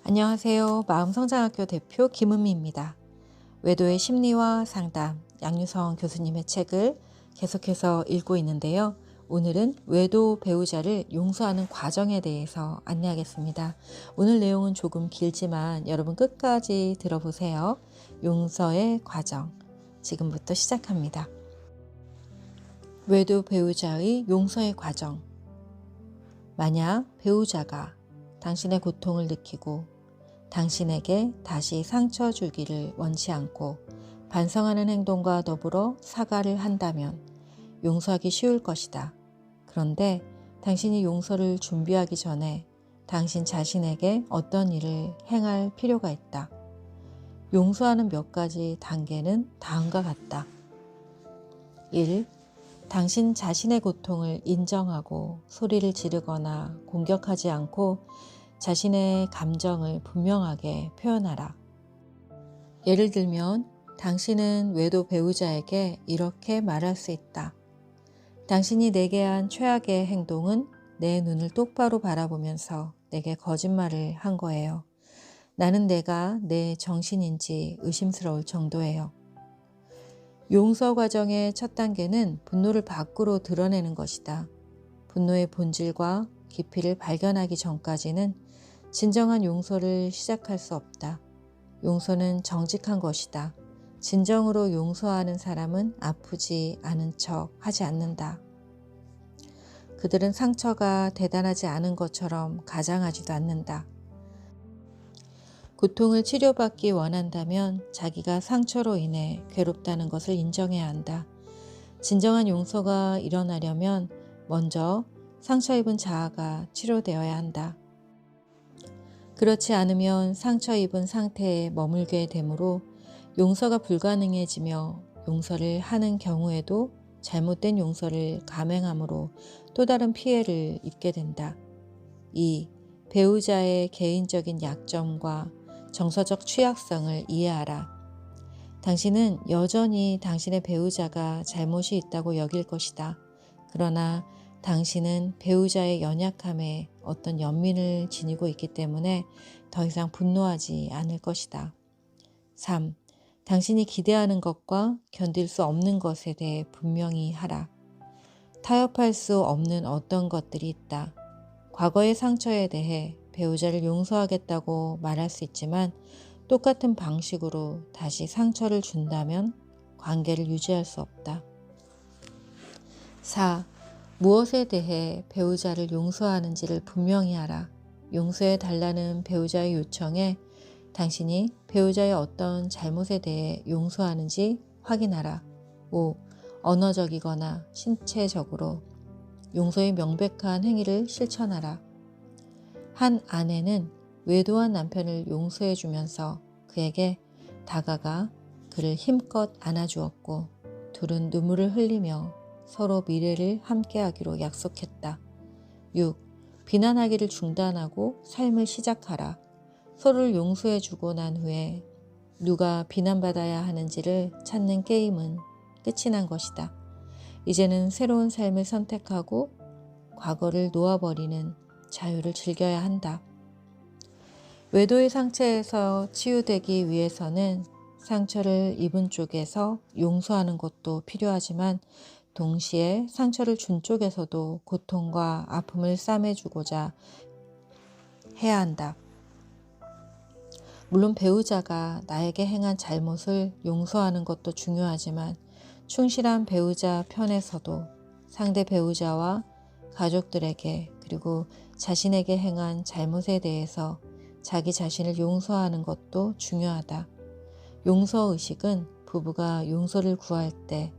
안녕하세요. 마음성장학교 대표 김은미입니다. 외도의 심리와 상담, 양유성 교수님의 책을 계속해서 읽고 있는데요. 오늘은 외도 배우자를 용서하는 과정에 대해서 안내하겠습니다. 오늘 내용은 조금 길지만 여러분 끝까지 들어보세요. 용서의 과정, 지금부터 시작합니다. 외도 배우자의 용서의 과정. 만약 배우자가 당신의 고통을 느끼고 당신에게 다시 상처 주기를 원치 않고 반성하는 행동과 더불어 사과를 한다면 용서하기 쉬울 것이다. 그런데 당신이 용서를 준비하기 전에 당신 자신에게 어떤 일을 행할 필요가 있다. 용서하는 몇 가지 단계는 다음과 같다. 1. 당신 자신의 고통을 인정하고 소리를 지르거나 공격하지 않고 자신의 감정을 분명하게 표현하라. 예를 들면 당신은 외도 배우자에게 이렇게 말할 수 있다. 당신이 내게 한 최악의 행동은 내 눈을 똑바로 바라보면서 내게 거짓말을 한 거예요. 나는 내가 내 정신인지 의심스러울 정도예요. 용서 과정의 첫 단계는 분노를 밖으로 드러내는 것이다. 분노의 본질과 깊이를 발견하기 전까지는 진정한 용서를 시작할 수 없다. 용서는 정직한 것이다. 진정으로 용서하는 사람은 아프지 않은 척 하지 않는다. 그들은 상처가 대단하지 않은 것처럼 가장하지도 않는다. 고통을 치료받기 원한다면 자기가 상처로 인해 괴롭다는 것을 인정해야 한다. 진정한 용서가 일어나려면 먼저 상처 입은 자아가 치료되어야 한다. 그렇지 않으면 상처 입은 상태에 머물게 되므로 용서가 불가능해지며 용서를 하는 경우에도 잘못된 용서를 감행함으로 또 다른 피해를 입게 된다. 2. 배우자의 개인적인 약점과 정서적 취약성을 이해하라. 당신은 여전히 당신의 배우자가 잘못이 있다고 여길 것이다. 그러나 당신은 배우자의 연약함에 어떤 연민을 지니고 있기 때문에 더 이상 분노하지 않을 것이다. 3. 당신이 기대하는 것과 견딜 수 없는 것에 대해 분명히 하라. 타협할 수 없는 어떤 것들이 있다. 과거의 상처에 대해 배우자를 용서하겠다고 말할 수 있지만 똑같은 방식으로 다시 상처를 준다면 관계를 유지할 수 없다. 4. 무엇에 대해 배우자를 용서하는지를 분명히 하라. 용서해 달라는 배우자의 요청에 당신이 배우자의 어떤 잘못에 대해 용서하는지 확인하라. 5. 언어적이거나 신체적으로 용서의 명백한 행위를 실천하라. 한 아내는 외도한 남편을 용서해 주면서 그에게 다가가 그를 힘껏 안아주었고 둘은 눈물을 흘리며 서로 미래를 함께하기로 약속했다. 6. 비난하기를 중단하고 삶을 시작하라. 서로를 용서해주고 난 후에 누가 비난받아야 하는지를 찾는 게임은 끝이 난 것이다. 이제는 새로운 삶을 선택하고 과거를 놓아버리는 자유를 즐겨야 한다. 외도의 상처에서 치유되기 위해서는 상처를 입은 쪽에서 용서하는 것도 필요하지만 동시에 상처를 준 쪽에서도 고통과 아픔을 싸매주고자 해야 한다. 물론 배우자가 나에게 행한 잘못을 용서하는 것도 중요하지만 충실한 배우자 편에서도 상대 배우자와 가족들에게 그리고 자신에게 행한 잘못에 대해서 자기 자신을 용서하는 것도 중요하다. 용서의식은 부부가 용서를 구할 때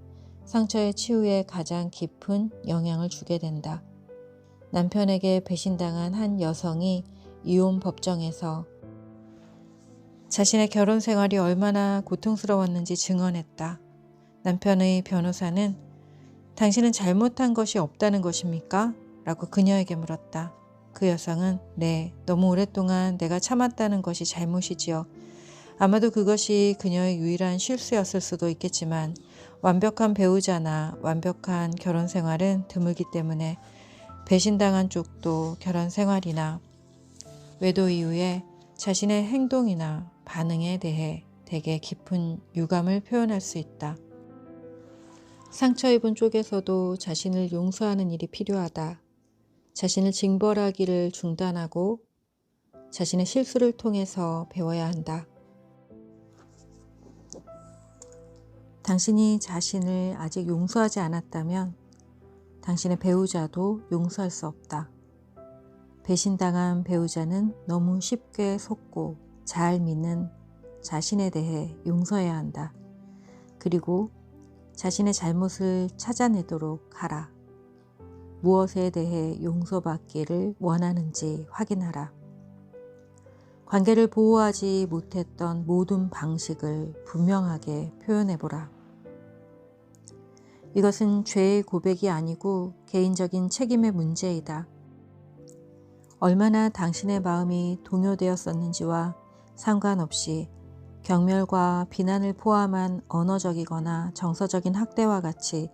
상처의 치유에 가장 깊은 영향을 주게 된다. 남편에게 배신당한 한 여성이 이혼 법정에서 자신의 결혼 생활이 얼마나 고통스러웠는지 증언했다. 남편의 변호사는 당신은 잘못한 것이 없다는 것입니까? 라고 그녀에게 물었다. 그 여성은 네, 너무 오랫동안 내가 참았다는 것이 잘못이지요. 아마도 그것이 그녀의 유일한 실수였을 수도 있겠지만 완벽한 배우자나 완벽한 결혼 생활은 드물기 때문에 배신당한 쪽도 결혼 생활이나 외도 이후에 자신의 행동이나 반응에 대해 되게 깊은 유감을 표현할 수 있다. 상처 입은 쪽에서도 자신을 용서하는 일이 필요하다. 자신을 징벌하기를 중단하고 자신의 실수를 통해서 배워야 한다. 당신이 자신을 아직 용서하지 않았다면 당신의 배우자도 용서할 수 없다. 배신당한 배우자는 너무 쉽게 속고 잘 믿는 자신에 대해 용서해야 한다. 그리고 자신의 잘못을 찾아내도록 하라. 무엇에 대해 용서받기를 원하는지 확인하라. 관계를 보호하지 못했던 모든 방식을 분명하게 표현해보라. 이것은 죄의 고백이 아니고 개인적인 책임의 문제이다. 얼마나 당신의 마음이 동요되었었는지와 상관없이 경멸과 비난을 포함한 언어적이거나 정서적인 학대와 같이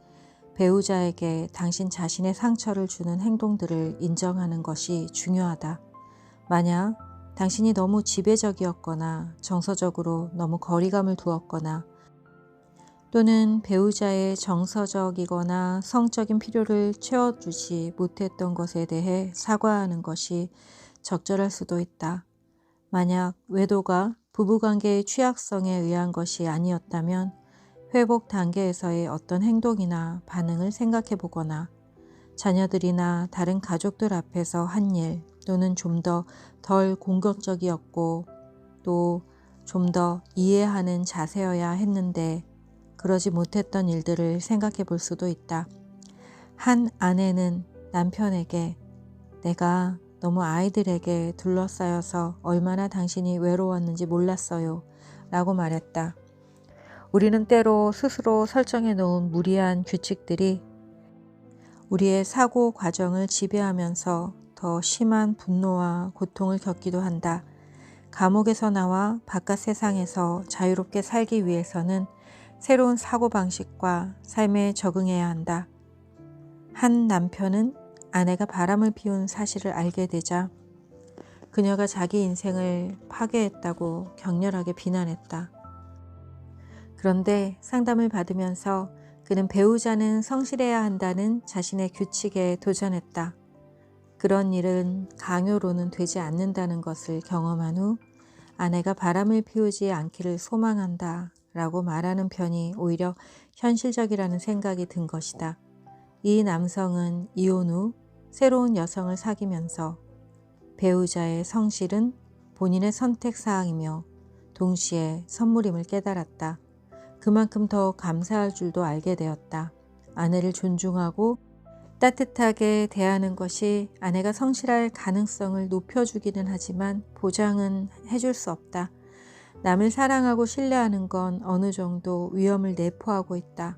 배우자에게 당신 자신의 상처를 주는 행동들을 인정하는 것이 중요하다. 만약 당신이 너무 지배적이었거나 정서적으로 너무 거리감을 두었거나 또는 배우자의 정서적이거나 성적인 필요를 채워주지 못했던 것에 대해 사과하는 것이 적절할 수도 있다. 만약 외도가 부부관계의 취약성에 의한 것이 아니었다면 회복 단계에서의 어떤 행동이나 반응을 생각해 보거나 자녀들이나 다른 가족들 앞에서 한 일 또는 좀 더 덜 공격적이었고 또 좀 더 이해하는 자세여야 했는데 그러지 못했던 일들을 생각해 볼 수도 있다. 한 아내는 남편에게 내가 너무 아이들에게 둘러싸여서 얼마나 당신이 외로웠는지 몰랐어요 라고 말했다. 우리는 때로 스스로 설정해 놓은 무리한 규칙들이 우리의 사고 과정을 지배하면서 더 심한 분노와 고통을 겪기도 한다. 감옥에서 나와 바깥 세상에서 자유롭게 살기 위해서는 새로운 사고방식과 삶에 적응해야 한다. 한 남편은 아내가 바람을 피운 사실을 알게 되자 그녀가 자기 인생을 파괴했다고 격렬하게 비난했다. 그런데 상담을 받으면서 그는 배우자는 성실해야 한다는 자신의 규칙에 도전했다. 그런 일은 강요로는 되지 않는다는 것을 경험한 후 아내가 바람을 피우지 않기를 소망한다 라고 말하는 편이 오히려 현실적이라는 생각이 든 것이다. 이 남성은 이혼 후 새로운 여성을 사귀면서 배우자의 성실은 본인의 선택사항이며 동시에 선물임을 깨달았다. 그만큼 더 감사할 줄도 알게 되었다. 아내를 존중하고 따뜻하게 대하는 것이 아내가 성실할 가능성을 높여주기는 하지만 보장은 해줄 수 없다. 남을 사랑하고 신뢰하는 건 어느 정도 위험을 내포하고 있다.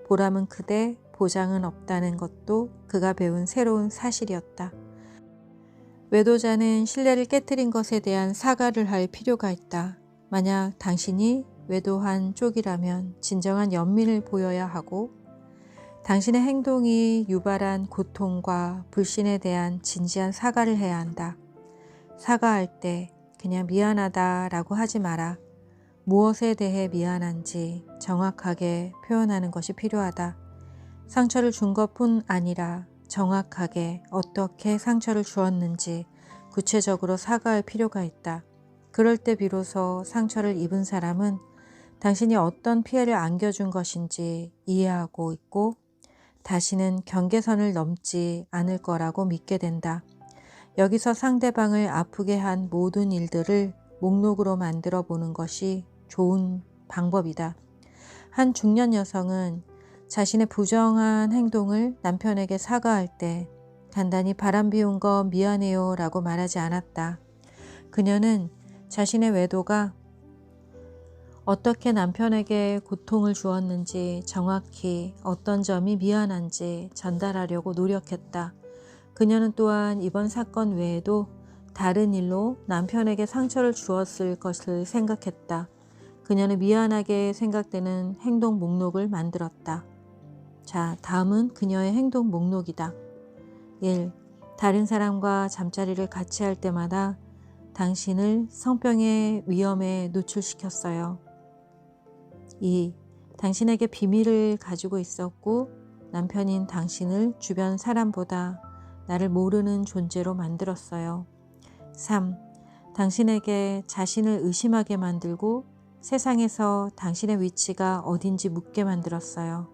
보람은 크되 보장은 없다는 것도 그가 배운 새로운 사실이었다. 외도자는 신뢰를 깨뜨린 것에 대한 사과를 할 필요가 있다. 만약 당신이 외도한 쪽이라면 진정한 연민을 보여야 하고 당신의 행동이 유발한 고통과 불신에 대한 진지한 사과를 해야 한다. 사과할 때 그냥 미안하다 라고 하지 마라. 무엇에 대해 미안한지 정확하게 표현하는 것이 필요하다. 상처를 준 것뿐 아니라 정확하게 어떻게 상처를 주었는지 구체적으로 사과할 필요가 있다. 그럴 때 비로소 상처를 입은 사람은 당신이 어떤 피해를 안겨준 것인지 이해하고 있고 다시는 경계선을 넘지 않을 거라고 믿게 된다. 여기서 상대방을 아프게 한 모든 일들을 목록으로 만들어 보는 것이 좋은 방법이다. 한 중년 여성은 자신의 부정한 행동을 남편에게 사과할 때 간단히 바람 피운 거 미안해요 라고 말하지 않았다. 그녀는 자신의 외도가 어떻게 남편에게 고통을 주었는지 정확히 어떤 점이 미안한지 전달하려고 노력했다. 그녀는 또한 이번 사건 외에도 다른 일로 남편에게 상처를 주었을 것을 생각했다. 그녀는 미안하게 생각되는 행동 목록을 만들었다. 자, 다음은 그녀의 행동 목록이다. 1. 다른 사람과 잠자리를 같이 할 때마다 당신을 성병의 위험에 노출시켰어요. 2. 당신에게 비밀을 가지고 있었고 남편인 당신을 주변 사람보다 나를 모르는 존재로 만들었어요. 3. 당신에게 자신을 의심하게 만들고 세상에서 당신의 위치가 어딘지 묻게 만들었어요.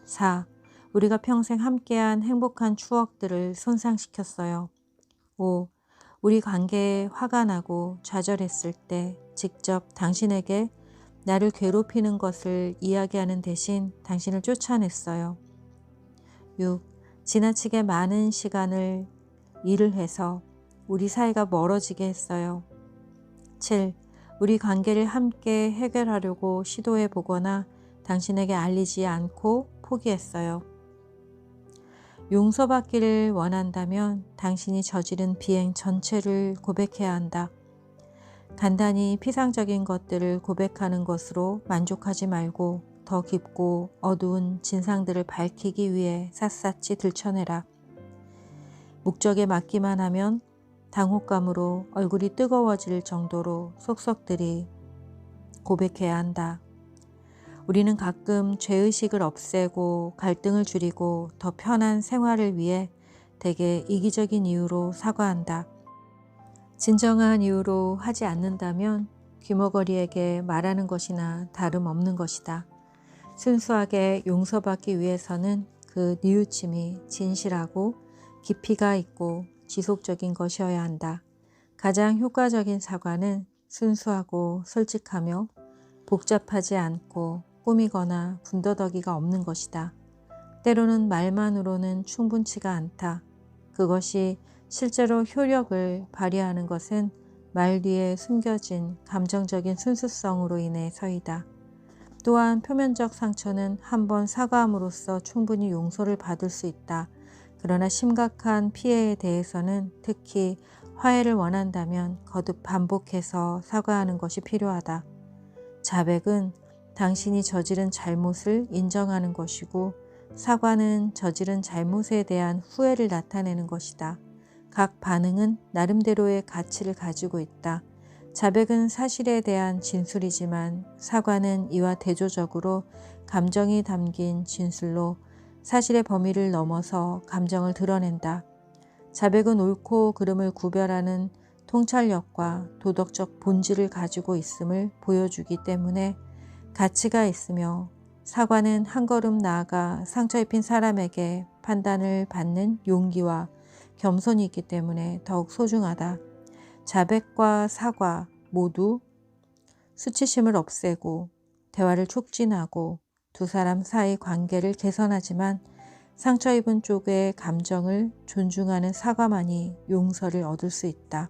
4. 우리가 평생 함께한 행복한 추억들을 손상시켰어요. 5. 우리 관계에 화가 나고 좌절했을 때 직접 당신에게 나를 괴롭히는 것을 이야기하는 대신 당신을 쫓아냈어요. 6. 지나치게 많은 시간을 일을 해서 우리 사이가 멀어지게 했어요. 7. 우리 관계를 함께 해결하려고 시도해 보거나 당신에게 알리지 않고 포기했어요. 용서받기를 원한다면 당신이 저지른 비행 전체를 고백해야 한다. 간단히 피상적인 것들을 고백하는 것으로 만족하지 말고 더 깊고 어두운 진상들을 밝히기 위해 샅샅이 들춰내라. 목적에 맞기만 하면 당혹감으로 얼굴이 뜨거워질 정도로 속속들이 고백해야 한다. 우리는 가끔 죄의식을 없애고 갈등을 줄이고 더 편한 생활을 위해 대개 이기적인 이유로 사과한다. 진정한 이유로 하지 않는다면 귀머거리에게 말하는 것이나 다름없는 것이다. 순수하게 용서받기 위해서는 그 뉘우침이 진실하고 깊이가 있고 지속적인 것이어야 한다. 가장 효과적인 사과는 순수하고 솔직하며 복잡하지 않고 꾸미거나 군더더기가 없는 것이다. 때로는 말만으로는 충분치가 않다. 그것이 실제로 효력을 발휘하는 것은 말 뒤에 숨겨진 감정적인 순수성으로 인해서이다. 또한 표면적 상처는 한번 사과함으로써 충분히 용서를 받을 수 있다. 그러나 심각한 피해에 대해서는 특히 화해를 원한다면 거듭 반복해서 사과하는 것이 필요하다. 자백은 당신이 저지른 잘못을 인정하는 것이고 사과는 저지른 잘못에 대한 후회를 나타내는 것이다. 각 반응은 나름대로의 가치를 가지고 있다. 자백은 사실에 대한 진술이지만 사과는 이와 대조적으로 감정이 담긴 진술로 사실의 범위를 넘어서 감정을 드러낸다. 자백은 옳고 그름을 구별하는 통찰력과 도덕적 본질을 가지고 있음을 보여주기 때문에 가치가 있으며 사과는 한 걸음 나아가 상처 입힌 사람에게 판단을 받는 용기와 겸손이 있기 때문에 더욱 소중하다. 자백과 사과 모두 수치심을 없애고 대화를 촉진하고 두 사람 사이 관계를 개선하지만 상처 입은 쪽의 감정을 존중하는 사과만이 용서를 얻을 수 있다.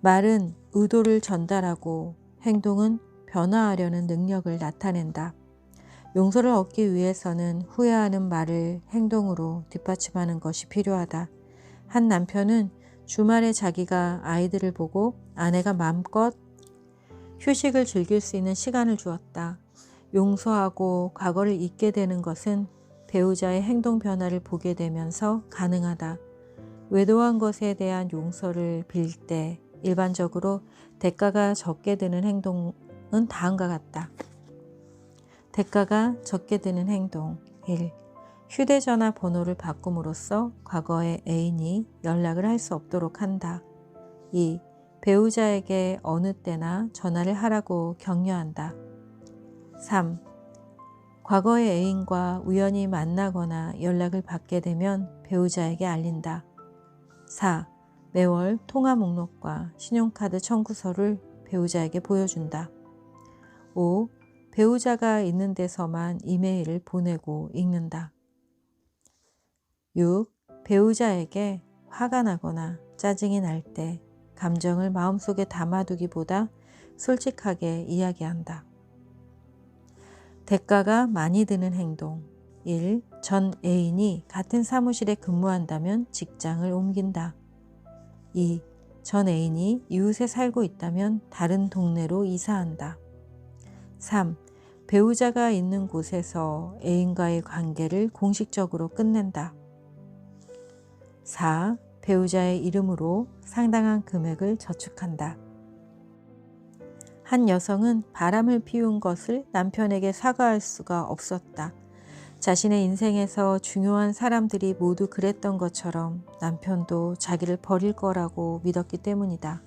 말은 의도를 전달하고 행동은 변화하려는 능력을 나타낸다. 용서를 얻기 위해서는 후회하는 말을 행동으로 뒷받침하는 것이 필요하다. 한 남편은 주말에 자기가 아이들을 보고 아내가 마음껏 휴식을 즐길 수 있는 시간을 주었다. 용서하고 과거를 잊게 되는 것은 배우자의 행동 변화를 보게 되면서 가능하다. 외도한 것에 대한 용서를 빌 때 일반적으로 대가가 적게 드는 행동은 다음과 같다. 대가가 적게 드는 행동 1. 휴대전화 번호를 바꿈으로써 과거의 애인이 연락을 할 수 없도록 한다. 2. 배우자에게 어느 때나 전화를 하라고 격려한다. 3. 과거의 애인과 우연히 만나거나 연락을 받게 되면 배우자에게 알린다. 4. 매월 통화 목록과 신용카드 청구서를 배우자에게 보여준다. 5. 배우자가 있는 데서만 이메일을 보내고 읽는다. 6. 배우자에게 화가 나거나 짜증이 날 때 감정을 마음속에 담아두기보다 솔직하게 이야기한다. 대가가 많이 드는 행동 1. 전 애인이 같은 사무실에 근무한다면 직장을 옮긴다. 2. 전 애인이 이웃에 살고 있다면 다른 동네로 이사한다. 3. 배우자가 있는 곳에서 애인과의 관계를 공식적으로 끝낸다. 4. 배우자의 이름으로 상당한 금액을 저축한다. 한 여성은 바람을 피운 것을 남편에게 사과할 수가 없었다. 자신의 인생에서 중요한 사람들이 모두 그랬던 것처럼 남편도 자기를 버릴 거라고 믿었기 때문이다.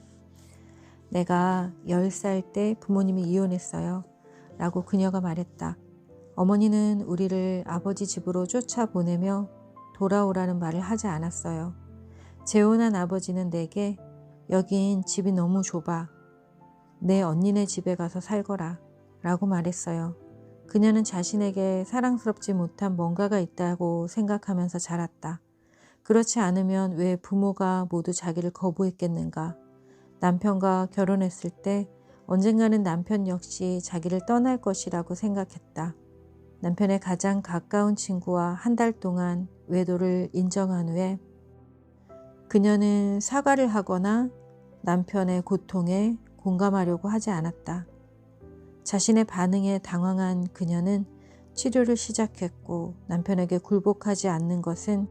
내가 10살 때 부모님이 이혼했어요. 라고 그녀가 말했다. 어머니는 우리를 아버지 집으로 쫓아보내며 돌아오라는 말을 하지 않았어요. 재혼한 아버지는 내게 여긴 집이 너무 좁아. 내 언니네 집에 가서 살거라 라고 말했어요. 그녀는 자신에게 사랑스럽지 못한 뭔가가 있다고 생각하면서 자랐다. 그렇지 않으면 왜 부모가 모두 자기를 거부했겠는가. 남편과 결혼했을 때 언젠가는 남편 역시 자기를 떠날 것이라고 생각했다. 남편의 가장 가까운 친구와 한 달 동안 외도를 인정한 후에 그녀는 사과를 하거나 남편의 고통에 공감하려고 하지 않았다. 자신의 반응에 당황한 그녀는 치료를 시작했고 남편에게 굴복하지 않는 것은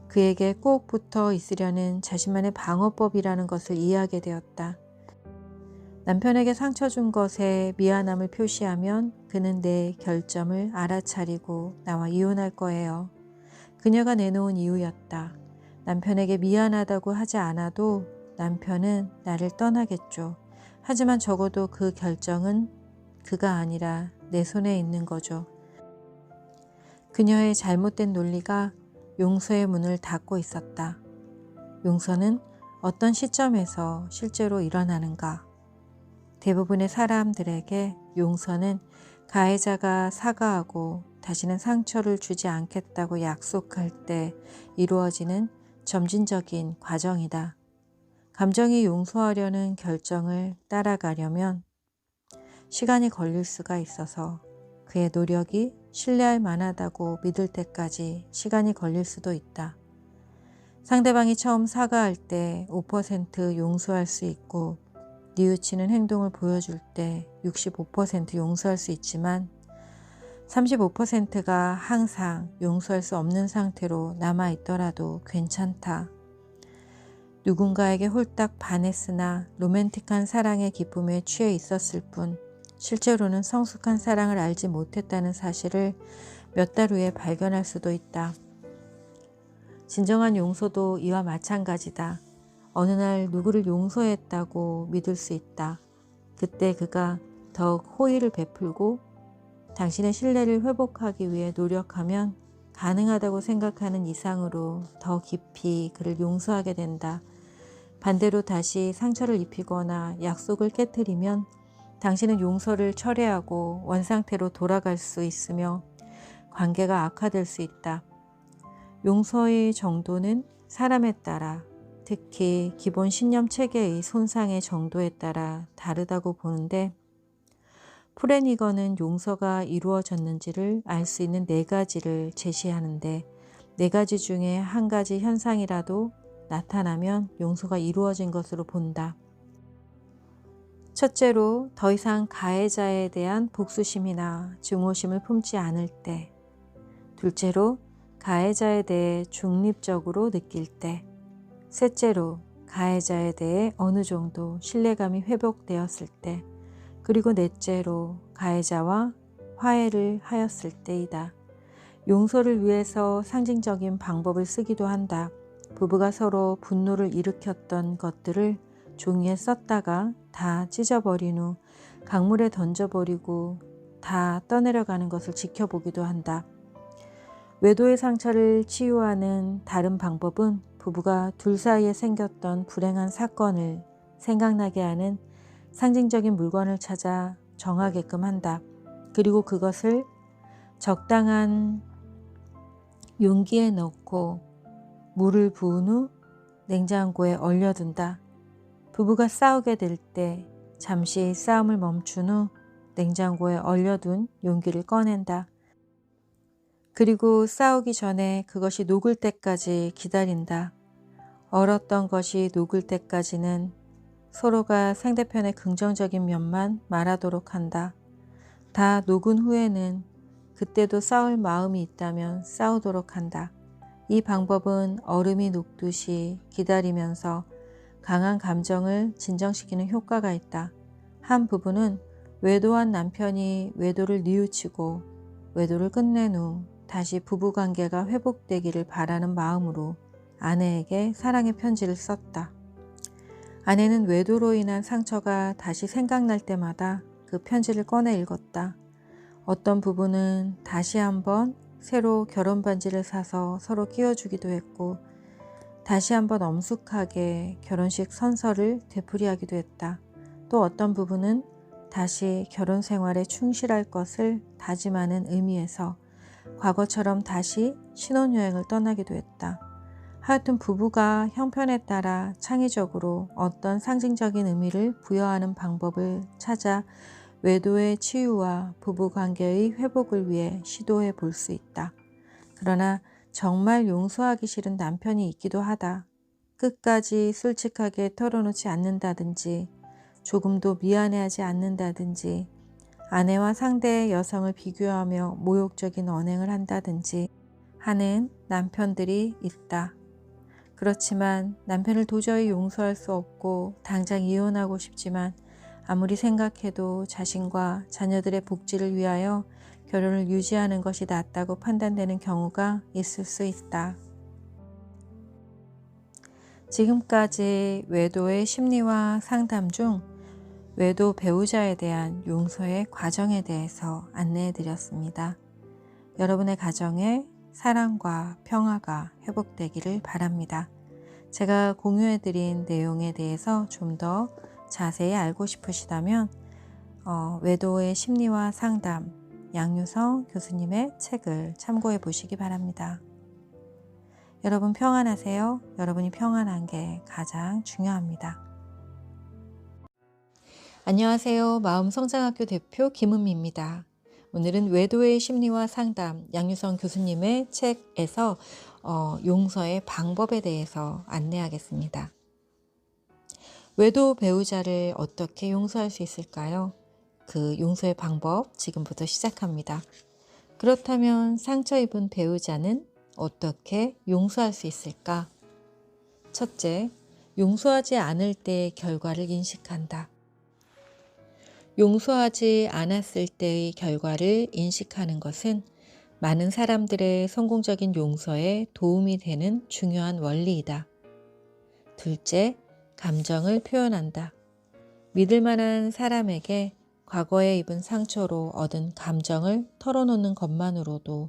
그에게 꼭 붙어 있으려는 자신만의 방어법이라는 것을 이해하게 되었다. 남편에게 상처 준 것에 미안함을 표시하면 그는 내 결점을 알아차리고 나와 이혼할 거예요. 그녀가 내놓은 이유였다. 남편에게 미안하다고 하지 않아도 남편은 나를 떠나겠죠. 하지만 적어도 그 결정은 그가 아니라 내 손에 있는 거죠. 그녀의 잘못된 논리가 용서의 문을 닫고 있었다. 용서는 어떤 시점에서 실제로 일어나는가? 대부분의 사람들에게 용서는 가해자가 사과하고 다시는 상처를 주지 않겠다고 약속할 때 이루어지는 점진적인 과정이다. 감정이 용서하려는 결정을 따라가려면 시간이 걸릴 수가 있어서 그의 노력이 신뢰할 만하다고 믿을 때까지 시간이 걸릴 수도 있다. 상대방이 처음 사과할 때 5% 용서할 수 있고 뉘우치는 행동을 보여줄 때 65% 용서할 수 있지만 35%가 항상 용서할 수 없는 상태로 남아있더라도 괜찮다. 누군가에게 홀딱 반했으나 로맨틱한 사랑의 기쁨에 취해 있었을 뿐 실제로는 성숙한 사랑을 알지 못했다는 사실을 몇 달 후에 발견할 수도 있다. 진정한 용서도 이와 마찬가지다. 어느 날 누구를 용서했다고 믿을 수 있다. 그때 그가 더욱 호의를 베풀고 당신의 신뢰를 회복하기 위해 노력하면 가능하다고 생각하는 이상으로 더 깊이 그를 용서하게 된다. 반대로 다시 상처를 입히거나 약속을 깨트리면 당신은 용서를 철회하고 원상태로 돌아갈 수 있으며 관계가 악화될 수 있다. 용서의 정도는 사람에 따라, 특히 기본 신념 체계의 손상의 정도에 따라 다르다고 보는데 프레니거는 용서가 이루어졌는지를 알 수 있는 4가지를 제시하는데 4가지 중에 한 가지 현상이라도 나타나면 용서가 이루어진 것으로 본다. 첫째로 더 이상 가해자에 대한 복수심이나 증오심을 품지 않을 때. 둘째로 가해자에 대해 중립적으로 느낄 때. 셋째로 가해자에 대해 어느 정도 신뢰감이 회복되었을 때. 그리고 넷째로 가해자와 화해를 하였을 때이다. 용서를 위해서 상징적인 방법을 쓰기도 한다. 부부가 서로 분노를 일으켰던 것들을 종이에 썼다가 다 찢어버린 후 강물에 던져버리고 다 떠내려가는 것을 지켜보기도 한다. 외도의 상처를 치유하는 다른 방법은 부부가 둘 사이에 생겼던 불행한 사건을 생각나게 하는 상징적인 물건을 찾아 정하게끔 한다. 그리고 그것을 적당한 용기에 넣고 물을 부은 후 냉장고에 얼려둔다. 부부가 싸우게 될 때 잠시 싸움을 멈춘 후 냉장고에 얼려둔 용기를 꺼낸다. 그리고 싸우기 전에 그것이 녹을 때까지 기다린다. 얼었던 것이 녹을 때까지는 서로가 상대편의 긍정적인 면만 말하도록 한다. 다 녹은 후에는 그때도 싸울 마음이 있다면 싸우도록 한다. 이 방법은 얼음이 녹듯이 기다리면서 강한 감정을 진정시키는 효과가 있다. 한 부부는 외도한 남편이 외도를 뉘우치고 외도를 끝낸 후 다시 부부관계가 회복되기를 바라는 마음으로 아내에게 사랑의 편지를 썼다. 아내는 외도로 인한 상처가 다시 생각날 때마다 그 편지를 꺼내 읽었다. 어떤 부부는 다시 한번 새로 결혼 반지를 사서 서로 끼워주기도 했고, 다시 한번 엄숙하게 결혼식 선서를 되풀이하기도 했다. 또 어떤 부부는 다시 결혼 생활에 충실할 것을 다짐하는 의미에서 과거처럼 다시 신혼여행을 떠나기도 했다. 하여튼 부부가 형편에 따라 창의적으로 어떤 상징적인 의미를 부여하는 방법을 찾아 외도의 치유와 부부관계의 회복을 위해 시도해 볼 수 있다. 그러나 정말 용서하기 싫은 남편이 있기도 하다. 끝까지 솔직하게 털어놓지 않는다든지, 조금도 미안해하지 않는다든지, 아내와 상대의 여성을 비교하며 모욕적인 언행을 한다든지 하는 남편들이 있다. 그렇지만 남편을 도저히 용서할 수 없고 당장 이혼하고 싶지만 아무리 생각해도 자신과 자녀들의 복지를 위하여 결혼을 유지하는 것이 낫다고 판단되는 경우가 있을 수 있다. 지금까지 외도의 심리와 상담 중 외도 배우자에 대한 용서의 과정에 대해서 안내해 드렸습니다. 여러분의 가정에 사랑과 평화가 회복되기를 바랍니다. 제가 공유해 드린 내용에 대해서 좀 더 자세히 알고 싶으시다면 외도의 심리와 상담 양유성 교수님의 책을 참고해 보시기 바랍니다. 여러분 평안하세요. 여러분이 평안한 게 가장 중요합니다. 안녕하세요. 마음성장학교 대표 김은미입니다. 오늘은 외도의 심리와 상담 양유성 교수님의 책에서 용서의 방법에 대해서 안내하겠습니다. 외도 배우자를 어떻게 용서할 수 있을까요? 그 용서의 방법 지금부터 시작합니다. 그렇다면 상처 입은 배우자는 어떻게 용서할 수 있을까? 첫째, 용서하지 않을 때의 결과를 인식한다. 용서하지 않았을 때의 결과를 인식하는 것은 많은 사람들의 성공적인 용서에 도움이 되는 중요한 원리이다. 둘째, 감정을 표현한다. 믿을 만한 사람에게 과거에 입은 상처로 얻은 감정을 털어놓는 것만으로도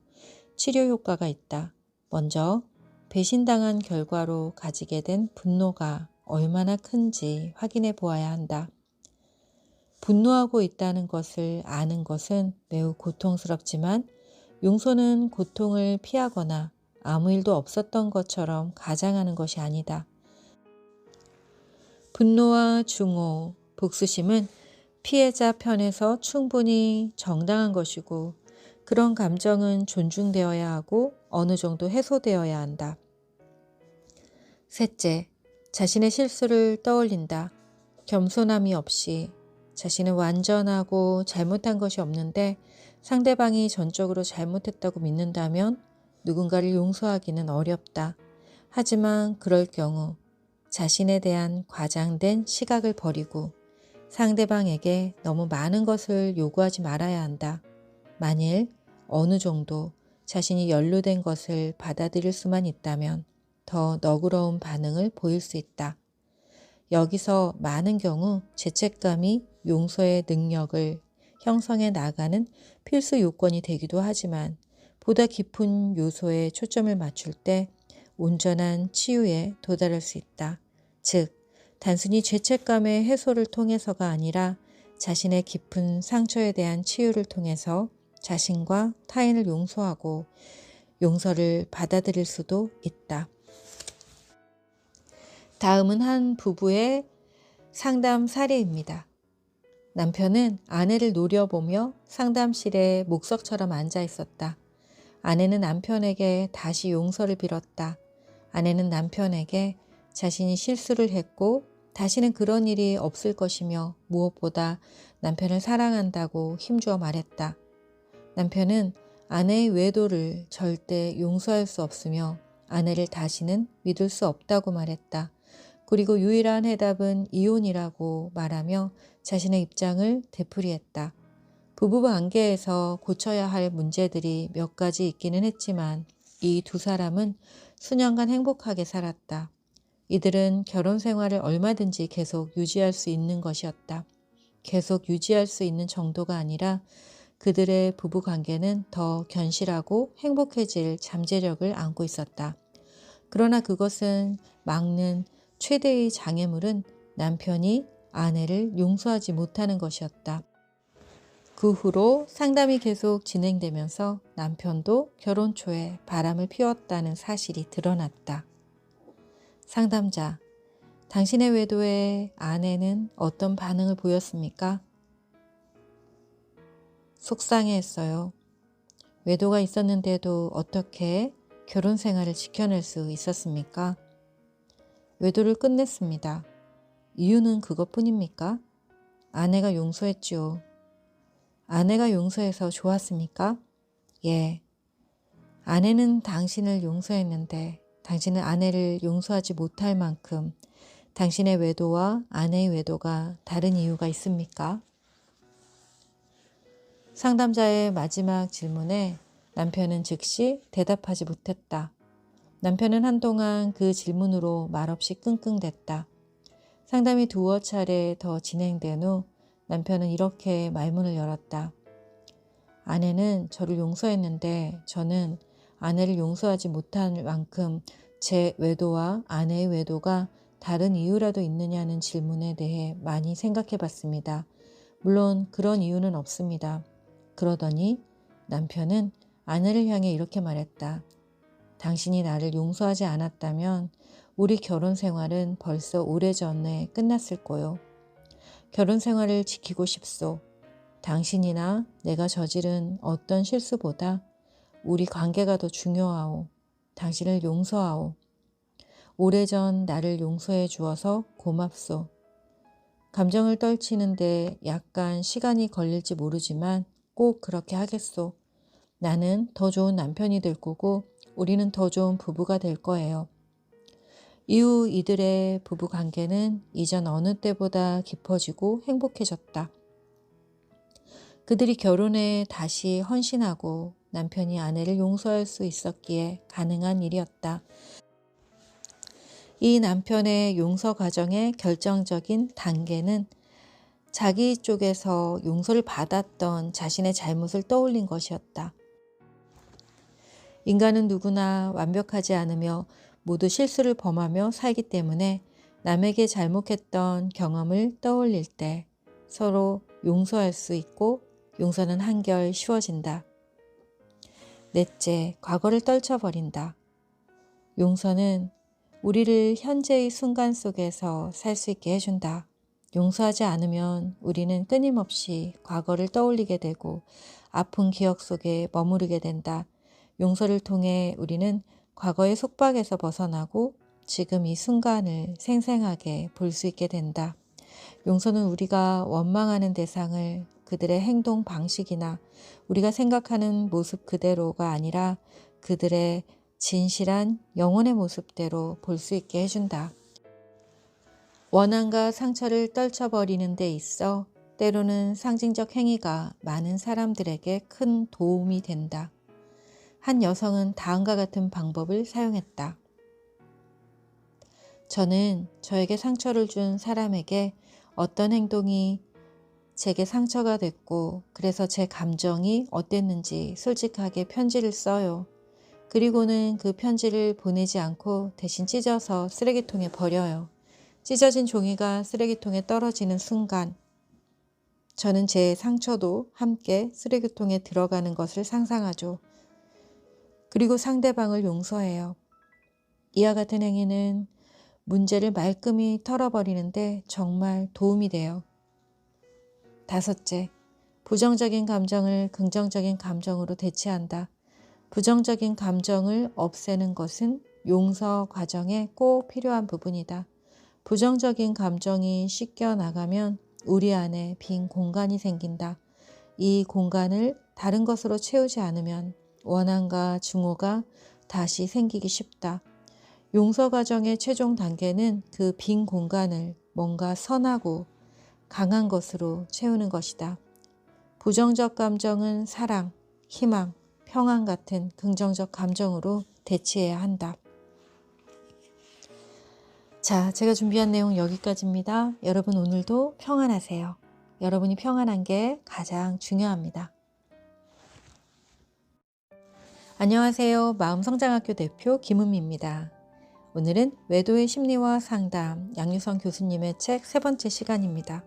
치료 효과가 있다. 먼저 배신당한 결과로 가지게 된 분노가 얼마나 큰지 확인해 보아야 한다. 분노하고 있다는 것을 아는 것은 매우 고통스럽지만 용서는 고통을 피하거나 아무 일도 없었던 것처럼 가장하는 것이 아니다. 분노와 중호, 복수심은 피해자 편에서 충분히 정당한 것이고 그런 감정은 존중되어야 하고 어느 정도 해소되어야 한다. 셋째, 자신의 실수를 떠올린다. 겸손함이 없이 자신은 완전하고 잘못한 것이 없는데 상대방이 전적으로 잘못했다고 믿는다면 누군가를 용서하기는 어렵다. 하지만 그럴 경우 자신에 대한 과장된 시각을 버리고 상대방에게 너무 많은 것을 요구하지 말아야 한다. 만일 어느 정도 자신이 연루된 것을 받아들일 수만 있다면 더 너그러운 반응을 보일 수 있다. 여기서 많은 경우 죄책감이 용서의 능력을 형성해 나가는 필수 요건이 되기도 하지만 보다 깊은 요소에 초점을 맞출 때 온전한 치유에 도달할 수 있다. 즉, 단순히 죄책감의 해소를 통해서가 아니라 자신의 깊은 상처에 대한 치유를 통해서 자신과 타인을 용서하고 용서를 받아들일 수도 있다. 다음은 한 부부의 상담 사례입니다. 남편은 아내를 노려보며 상담실에 목석처럼 앉아 있었다. 아내는 남편에게 다시 용서를 빌었다. 아내는 남편에게 자신이 실수를 했고 다시는 그런 일이 없을 것이며 무엇보다 남편을 사랑한다고 힘주어 말했다. 남편은 아내의 외도를 절대 용서할 수 없으며 아내를 다시는 믿을 수 없다고 말했다. 그리고 유일한 해답은 이혼이라고 말하며 자신의 입장을 되풀이했다. 부부 관계에서 고쳐야 할 문제들이 몇 가지 있기는 했지만 이 두 사람은 수년간 행복하게 살았다. 이들은 결혼 생활을 얼마든지 계속 유지할 수 있는 것이었다. 계속 유지할 수 있는 정도가 아니라 그들의 부부 관계는 더 견실하고 행복해질 잠재력을 안고 있었다. 그러나 그것은 막는 최대의 장애물은 남편이 아내를 용서하지 못하는 것이었다. 그 후로 상담이 계속 진행되면서 남편도 결혼 초에 바람을 피웠다는 사실이 드러났다. 상담자, 당신의 외도에 아내는 어떤 반응을 보였습니까? 속상해했어요. 외도가 있었는데도 어떻게 결혼 생활을 지켜낼 수 있었습니까? 외도를 끝냈습니다. 이유는 그것뿐입니까? 아내가 용서했지요. 아내가 용서해서 좋았습니까? 예. 아내는 당신을 용서했는데 당신은 아내를 용서하지 못할 만큼 당신의 외도와 아내의 외도가 다른 이유가 있습니까? 상담자의 마지막 질문에 남편은 즉시 대답하지 못했다. 남편은 한동안 그 질문으로 말없이 끙끙댔다. 상담이 두어 차례 더 진행된 후 남편은 이렇게 말문을 열었다. 아내는 저를 용서했는데 저는 아내를 용서하지 못할 만큼 제 외도와 아내의 외도가 다른 이유라도 있느냐는 질문에 대해 많이 생각해 봤습니다. 물론 그런 이유는 없습니다. 그러더니 남편은 아내를 향해 이렇게 말했다. 당신이 나를 용서하지 않았다면 우리 결혼 생활은 벌써 오래전에 끝났을 거요. 결혼 생활을 지키고 싶소. 당신이나 내가 저지른 어떤 실수보다 우리 관계가 더 중요하오. 당신을 용서하오. 오래전 나를 용서해 주어서 고맙소. 감정을 떨치는데 약간 시간이 걸릴지 모르지만 꼭 그렇게 하겠소. 나는 더 좋은 남편이 될 거고 우리는 더 좋은 부부가 될 거예요. 이후 이들의 부부 관계는 이전 어느 때보다 깊어지고 행복해졌다. 그들이 결혼에 다시 헌신하고 남편이 아내를 용서할 수 있었기에 가능한 일이었다. 이 남편의 용서 과정의 결정적인 단계는 자기 쪽에서 용서를 받았던 자신의 잘못을 떠올린 것이었다. 인간은 누구나 완벽하지 않으며 모두 실수를 범하며 살기 때문에 남에게 잘못했던 경험을 떠올릴 때 서로 용서할 수 있고 용서는 한결 쉬워진다. 넷째, 과거를 떨쳐버린다. 용서는 우리를 현재의 순간 속에서 살 수 있게 해준다. 용서하지 않으면 우리는 끊임없이 과거를 떠올리게 되고 아픈 기억 속에 머무르게 된다. 용서를 통해 우리는 과거의 속박에서 벗어나고 지금 이 순간을 생생하게 볼 수 있게 된다. 용서는 우리가 원망하는 대상을 그들의 행동 방식이나 우리가 생각하는 모습 그대로가 아니라 그들의 진실한 영혼의 모습대로 볼 수 있게 해준다. 원한과 상처를 떨쳐버리는 데 있어 때로는 상징적 행위가 많은 사람들에게 큰 도움이 된다. 한 여성은 다음과 같은 방법을 사용했다. 저는 저에게 상처를 준 사람에게 어떤 행동이 제게 상처가 됐고 그래서 제 감정이 어땠는지 솔직하게 편지를 써요. 그리고는 그 편지를 보내지 않고 대신 찢어서 쓰레기통에 버려요. 찢어진 종이가 쓰레기통에 떨어지는 순간 저는 제 상처도 함께 쓰레기통에 들어가는 것을 상상하죠. 그리고 상대방을 용서해요. 이와 같은 행위는 문제를 말끔히 털어버리는데 정말 도움이 돼요. 다섯째, 부정적인 감정을 긍정적인 감정으로 대체한다. 부정적인 감정을 없애는 것은 용서 과정에 꼭 필요한 부분이다. 부정적인 감정이 씻겨 나가면 우리 안에 빈 공간이 생긴다. 이 공간을 다른 것으로 채우지 않으면 원한과 증오가 다시 생기기 쉽다. 용서 과정의 최종 단계는 그 빈 공간을 뭔가 선하고 강한 것으로 채우는 것이다. 부정적 감정은 사랑, 희망, 평안 같은 긍정적 감정으로 대체해야 한다. 자, 제가 준비한 내용 여기까지입니다. 여러분 오늘도 평안하세요. 여러분이 평안한 게 가장 중요합니다. 안녕하세요. 마음성장학교 대표 김은미입니다. 오늘은 외도의 심리와 상담 양유성 교수님의 책 3번째 시간입니다.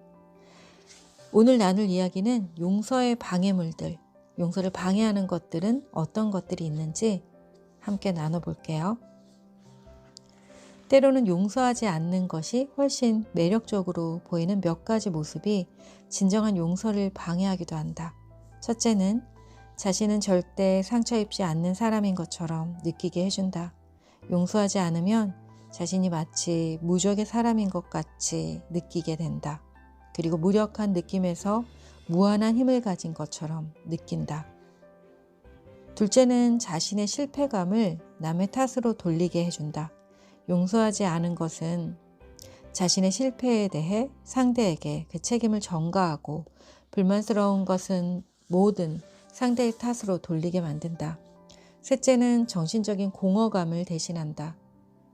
오늘 나눌 이야기는 용서의 방해물들, 용서를 방해하는 것들은 어떤 것들이 있는지 함께 나눠볼게요. 때로는 용서하지 않는 것이 훨씬 매력적으로 보이는 몇 가지 모습이 진정한 용서를 방해하기도 한다. 첫째는 자신은 절대 상처 입지 않는 사람인 것처럼 느끼게 해준다. 용서하지 않으면 자신이 마치 무적의 사람인 것 같이 느끼게 된다. 그리고 무력한 느낌에서 무한한 힘을 가진 것처럼 느낀다. 둘째는 자신의 실패감을 남의 탓으로 돌리게 해준다. 용서하지 않은 것은 자신의 실패에 대해 상대에게 그 책임을 전가하고 불만스러운 것은 뭐든 상대의 탓으로 돌리게 만든다. 셋째는 정신적인 공허감을 대신한다.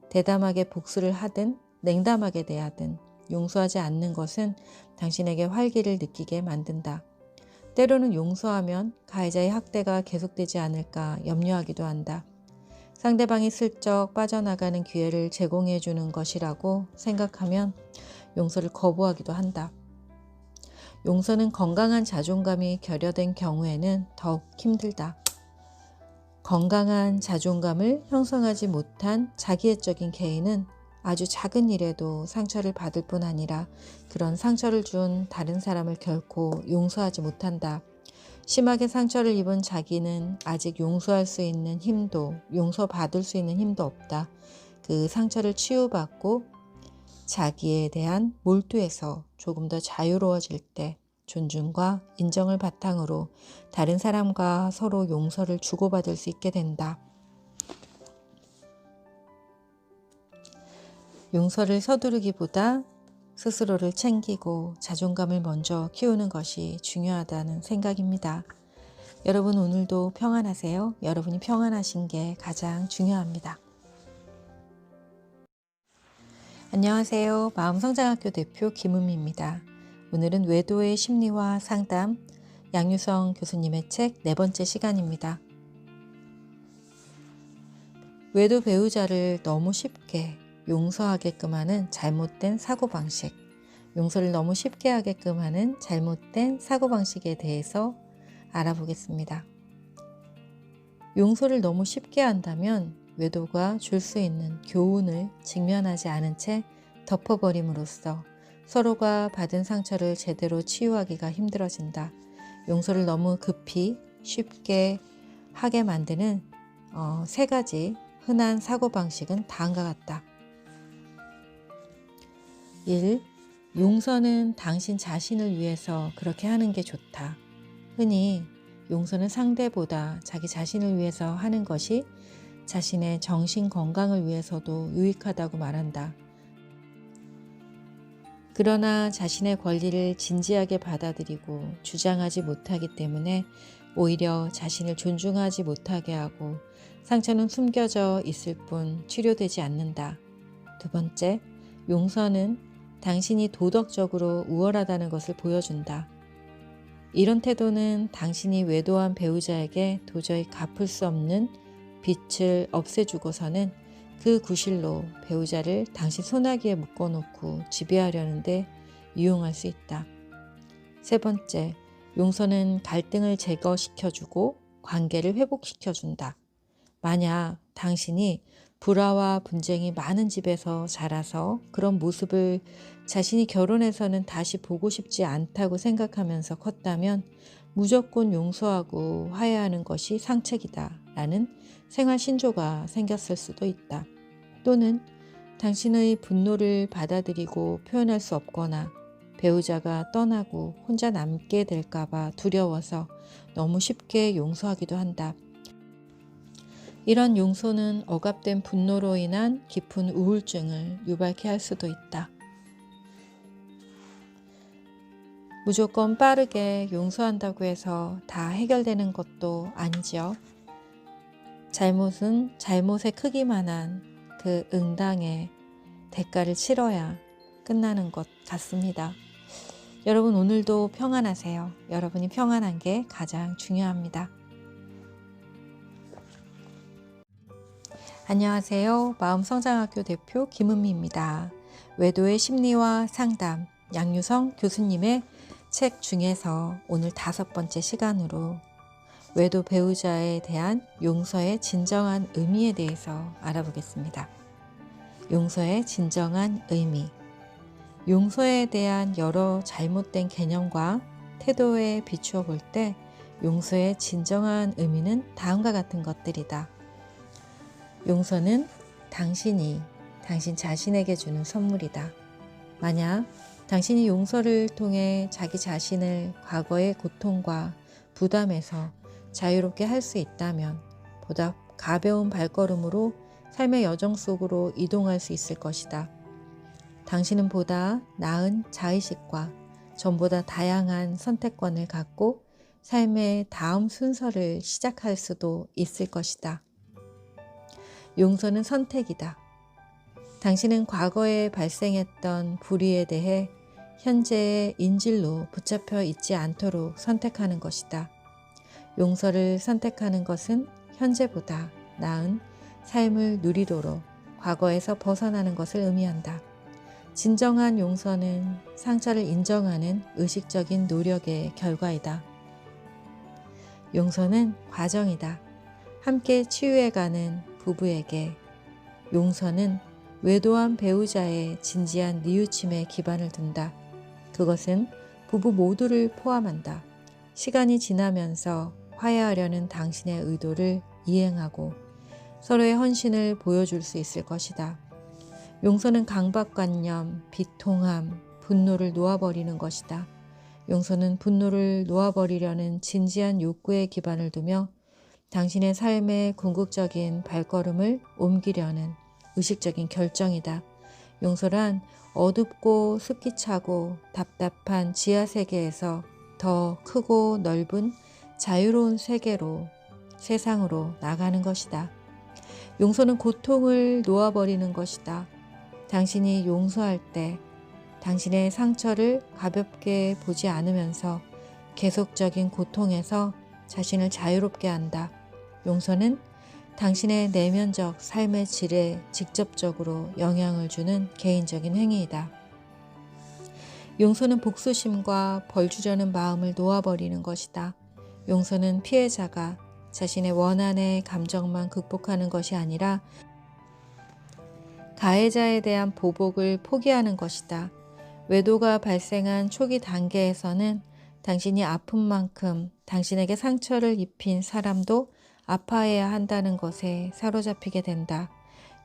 대담하게 복수를 하든 냉담하게 대하든 용서하지 않는 것은 당신에게 활기를 느끼게 만든다. 때로는 용서하면 가해자의 학대가 계속되지 않을까 염려하기도 한다. 상대방이 슬쩍 빠져나가는 기회를 제공해 주는 것이라고 생각하면 용서를 거부하기도 한다. 용서는 건강한 자존감이 결여된 경우에는 더욱 힘들다. 건강한 자존감을 형성하지 못한 자기애적인 개인은 아주 작은 일에도 상처를 받을 뿐 아니라 그런 상처를 준 다른 사람을 결코 용서하지 못한다. 심하게 상처를 입은 자기는 아직 용서할 수 있는 힘도 용서받을 수 있는 힘도 없다. 그 상처를 치유받고 자기에 대한 몰두에서 조금 더 자유로워질 때 존중과 인정을 바탕으로 다른 사람과 서로 용서를 주고받을 수 있게 된다. 용서를 서두르기보다 스스로를 챙기고 자존감을 먼저 키우는 것이 중요하다는 생각입니다. 여러분 오늘도 평안하세요. 여러분이 평안하신 게 가장 중요합니다. 안녕하세요. 마음성장학교 대표 김은미입니다. 오늘은 외도의 심리와 상담 양유성 교수님의 책 4번째 시간입니다. 외도 배우자를 너무 쉽게 용서하게끔 하는 잘못된 사고방식, 용서를 너무 쉽게 하게끔 하는 잘못된 사고방식에 대해서 알아보겠습니다. 용서를 너무 쉽게 한다면 외도가 줄 수 있는 교훈을 직면하지 않은 채 덮어버림으로써 서로가 받은 상처를 제대로 치유하기가 힘들어진다. 용서를 너무 급히 쉽게 하게 만드는 3가지 흔한 사고방식은 다음과 같다. 1. 용서는 당신 자신을 위해서 그렇게 하는 게 좋다. 흔히 용서는 상대보다 자기 자신을 위해서 하는 것이 자신의 정신 건강을 위해서도 유익하다고 말한다. 그러나 자신의 권리를 진지하게 받아들이고 주장하지 못하기 때문에 오히려 자신을 존중하지 못하게 하고 상처는 숨겨져 있을 뿐 치료되지 않는다. 2번째, 용서는 당신이 도덕적으로 우월하다는 것을 보여준다. 이런 태도는 당신이 외도한 배우자에게 도저히 갚을 수 없는 빚을 없애주고서는 그 구실로 배우자를 당신 소나기에 묶어놓고 지배하려는데 이용할 수 있다. 3번째, 용서는 갈등을 제거시켜주고 관계를 회복시켜준다. 만약 당신이 불화와 분쟁이 많은 집에서 자라서 그런 모습을 자신이 결혼해서는 다시 보고 싶지 않다고 생각하면서 컸다면 무조건 용서하고 화해하는 것이 상책이다 라는 생활 신조가 생겼을 수도 있다. 또는 당신의 분노를 받아들이고 표현할 수 없거나 배우자가 떠나고 혼자 남게 될까 봐 두려워서 너무 쉽게 용서하기도 한다. 이런 용서는 억압된 분노로 인한 깊은 우울증을 유발케 할 수도 있다. 무조건 빠르게 용서한다고 해서 다 해결되는 것도 아니지요. 잘못은 잘못의 크기만한 그 응당의 대가를 치러야 끝나는 것 같습니다. 여러분 오늘도 평안하세요. 여러분이 평안한 게 가장 중요합니다. 안녕하세요. 마음성장학교 대표 김은미입니다. 외도의 심리와 상담 양유성 교수님의 책 중에서 오늘 5번째 시간으로 외도 배우자에 대한 용서의 진정한 의미에 대해서 알아보겠습니다. 용서의 진정한 의미. 용서에 대한 여러 잘못된 개념과 태도에 비추어 볼 때 용서의 진정한 의미는 다음과 같은 것들이다. 용서는 당신이 당신 자신에게 주는 선물이다. 만약 당신이 용서를 통해 자기 자신을 과거의 고통과 부담에서 자유롭게 할 수 있다면 보다 가벼운 발걸음으로 삶의 여정 속으로 이동할 수 있을 것이다. 당신은 보다 나은 자의식과 전보다 다양한 선택권을 갖고 삶의 다음 순서를 시작할 수도 있을 것이다. 용서는 선택이다. 당신은 과거에 발생했던 불의에 대해 현재의 인질로 붙잡혀 있지 않도록 선택하는 것이다. 용서를 선택하는 것은 현재보다 나은 삶을 누리도록 과거에서 벗어나는 것을 의미한다. 진정한 용서는 상처를 인정하는 의식적인 노력의 결과이다. 용서는 과정이다. 함께 치유해가는 부부에게 용서는 외도한 배우자의 진지한 뉘우침에 기반을 둔다. 그것은 부부 모두를 포함한다. 시간이 지나면서 화해하려는 당신의 의도를 이행하고 서로의 헌신을 보여줄 수 있을 것이다. 용서는 강박관념, 비통함, 분노를 놓아버리는 것이다. 용서는 분노를 놓아버리려는 진지한 욕구에 기반을 두며 당신의 삶의 궁극적인 발걸음을 옮기려는 의식적인 결정이다. 용서란 어둡고 습기차고 답답한 지하세계에서 더 크고 넓은 자유로운 세상으로 나가는 것이다. 용서는 고통을 놓아버리는 것이다. 당신이 용서할 때 당신의 상처를 가볍게 보지 않으면서 계속적인 고통에서 자신을 자유롭게 한다. 용서는 당신의 내면적 삶의 질에 직접적으로 영향을 주는 개인적인 행위이다. 용서는 복수심과 벌주려는 마음을 놓아버리는 것이다. 용서는 피해자가 자신의 원한의 감정만 극복하는 것이 아니라 가해자에 대한 보복을 포기하는 것이다. 외도가 발생한 초기 단계에서는 당신이 아픈 만큼 당신에게 상처를 입힌 사람도 아파해야 한다는 것에 사로잡히게 된다.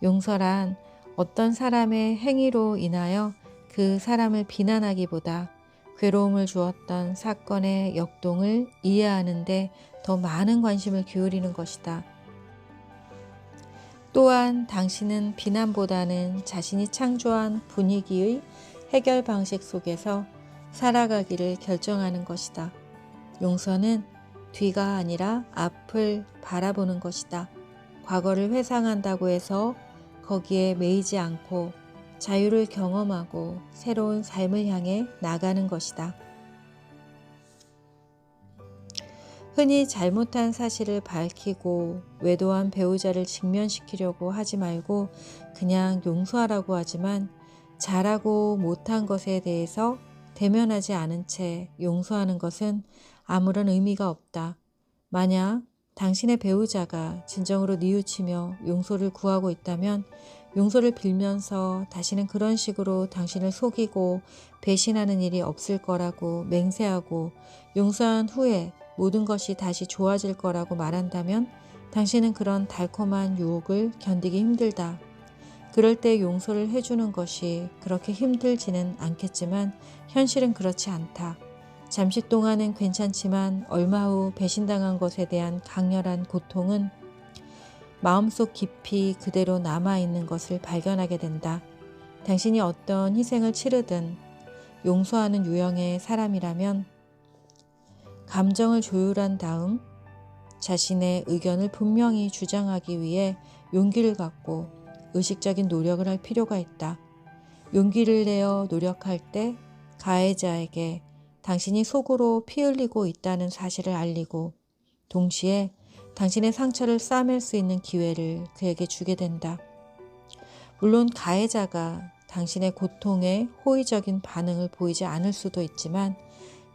용서란 어떤 사람의 행위로 인하여 그 사람을 비난하기보다 괴로움을 주었던 사건의 역동을 이해하는 데 더 많은 관심을 기울이는 것이다. 또한 당신은 비난보다는 자신이 창조한 분위기의 해결 방식 속에서 살아가기를 결정하는 것이다. 용서는 뒤가 아니라 앞을 바라보는 것이다. 과거를 회상한다고 해서 거기에 매이지 않고 자유를 경험하고 새로운 삶을 향해 나가는 것이다. 흔히 잘못한 사실을 밝히고 외도한 배우자를 직면시키려고 하지 말고 그냥 용서하라고 하지만 잘하고 못한 것에 대해서 대면하지 않은 채 용서하는 것은 아무런 의미가 없다. 만약 당신의 배우자가 진정으로 뉘우치며 용서를 구하고 있다면 용서를 빌면서 다시는 그런 식으로 당신을 속이고 배신하는 일이 없을 거라고 맹세하고 용서한 후에 모든 것이 다시 좋아질 거라고 말한다면 당신은 그런 달콤한 유혹을 견디기 힘들다. 그럴 때 용서를 해주는 것이 그렇게 힘들지는 않겠지만 현실은 그렇지 않다. 잠시 동안은 괜찮지만 얼마 후 배신당한 것에 대한 강렬한 고통은 마음속 깊이 그대로 남아있는 것을 발견하게 된다. 당신이 어떤 희생을 치르든 용서하는 유형의 사람이라면 감정을 조율한 다음 자신의 의견을 분명히 주장하기 위해 용기를 갖고 의식적인 노력을 할 필요가 있다. 용기를 내어 노력할 때 가해자에게 당신이 속으로 피 흘리고 있다는 사실을 알리고 동시에 당신의 상처를 싸맬 수 있는 기회를 그에게 주게 된다. 물론 가해자가 당신의 고통에 호의적인 반응을 보이지 않을 수도 있지만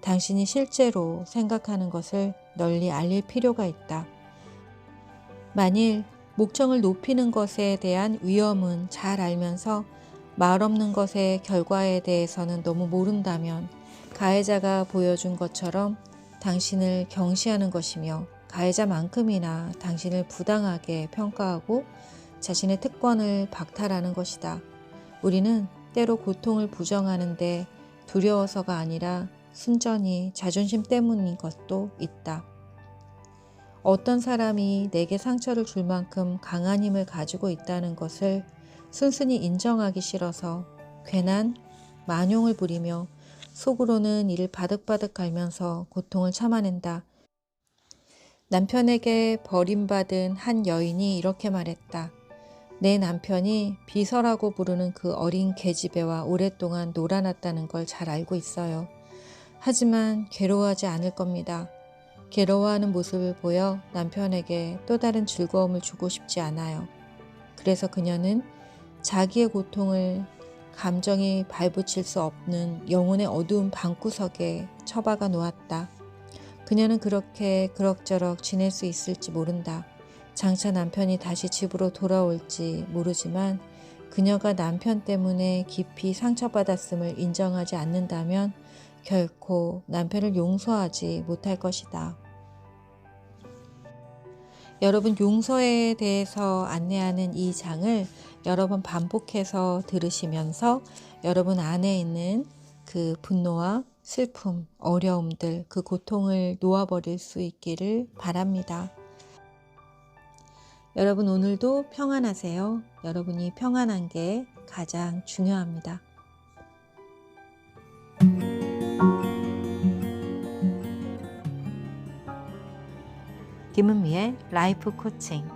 당신이 실제로 생각하는 것을 널리 알릴 필요가 있다. 만일 목청을 높이는 것에 대한 위험은 잘 알면서 말 없는 것의 결과에 대해서는 너무 모른다면 가해자가 보여준 것처럼 당신을 경시하는 것이며 가해자만큼이나 당신을 부당하게 평가하고 자신의 특권을 박탈하는 것이다. 우리는 때로 고통을 부정하는데 두려워서가 아니라 순전히 자존심 때문인 것도 있다. 어떤 사람이 내게 상처를 줄 만큼 강한 힘을 가지고 있다는 것을 순순히 인정하기 싫어서 괜한 만용을 부리며 속으로는 이를 바득바득 갈면서 고통을 참아낸다. 남편에게 버림받은 한 여인이 이렇게 말했다. 내 남편이 비서라고 부르는 그 어린 계집애와 오랫동안 놀아났다는 걸 잘 알고 있어요. 하지만 괴로워하지 않을 겁니다. 괴로워하는 모습을 보여 남편에게 또 다른 즐거움을 주고 싶지 않아요. 그래서 그녀는 자기의 고통을 감정이 발붙일 수 없는 영혼의 어두운 방구석에 처박아 놓았다. 그녀는 그렇게 그럭저럭 지낼 수 있을지 모른다. 장차 남편이 다시 집으로 돌아올지 모르지만 그녀가 남편 때문에 깊이 상처받았음을 인정하지 않는다면 결코 남편을 용서하지 못할 것이다. 여러분, 용서에 대해서 안내하는 이 장을 여러 번 반복해서 들으시면서 여러분 안에 있는 그 분노와 슬픔, 어려움들, 그 고통을 놓아버릴 수 있기를 바랍니다. 여러분, 오늘도 평안하세요. 여러분이 평안한 게 가장 중요합니다. 김은미의 라이프 코칭.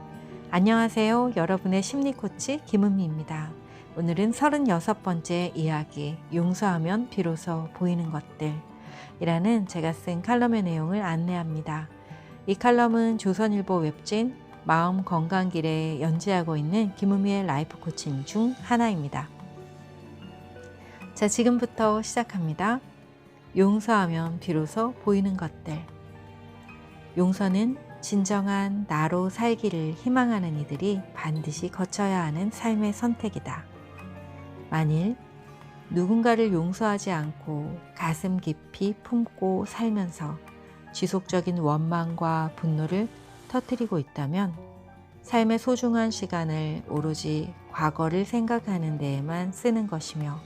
안녕하세요. 여러분의 심리 코치 김은미입니다. 오늘은 36번째 이야기, 용서하면 비로소 보이는 것들이라는 제가 쓴 칼럼의 내용을 안내합니다. 이 칼럼은 조선일보 웹진 마음 건강길에 연재하고 있는 김은미의 라이프 코칭 중 하나입니다. 자, 지금부터 시작합니다. 용서하면 비로소 보이는 것들. 용서는 진정한 나로 살기를 희망하는 이들이 반드시 거쳐야 하는 삶의 선택이다. 만일 누군가를 용서하지 않고 가슴 깊이 품고 살면서 지속적인 원망과 분노를 터뜨리고 있다면 삶의 소중한 시간을 오로지 과거를 생각하는 데에만 쓰는 것이며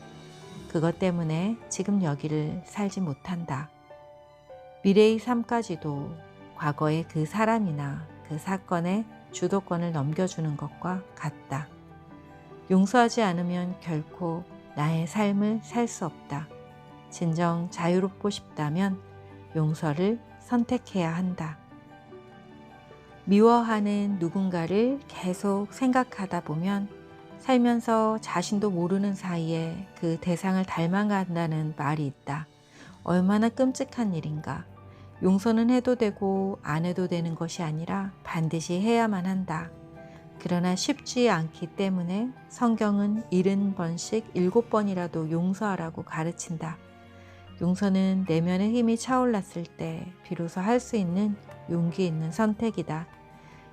그것 때문에 지금 여기를 살지 못한다. 미래의 삶까지도 과거의 그 사람이나 그 사건에 주도권을 넘겨주는 것과 같다. 용서하지 않으면 결코 나의 삶을 살 수 없다. 진정 자유롭고 싶다면 용서를 선택해야 한다. 미워하는 누군가를 계속 생각하다 보면 살면서 자신도 모르는 사이에 그 대상을 닮아간다는 말이 있다. 얼마나 끔찍한 일인가. 용서는 해도 되고 안 해도 되는 것이 아니라 반드시 해야만 한다. 그러나 쉽지 않기 때문에 성경은 70번씩 7번이라도 용서하라고 가르친다. 용서는 내면의 힘이 차올랐을 때 비로소 할 수 있는 용기 있는 선택이다.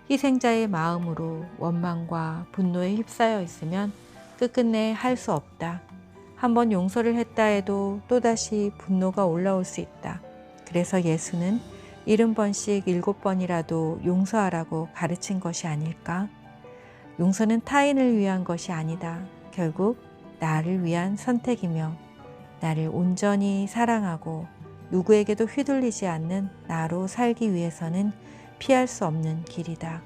희생자의 마음으로 원망과 분노에 휩싸여 있으면 끝끝내 할 수 없다. 한번 용서를 했다 해도 또다시 분노가 올라올 수 있다. 그래서 예수는 70번씩 7번이라도 용서하라고 가르친 것이 아닐까? 용서는 타인을 위한 것이 아니다. 결국 나를 위한 선택이며 나를 온전히 사랑하고 누구에게도 휘둘리지 않는 나로 살기 위해서는 피할 수 없는 길이다.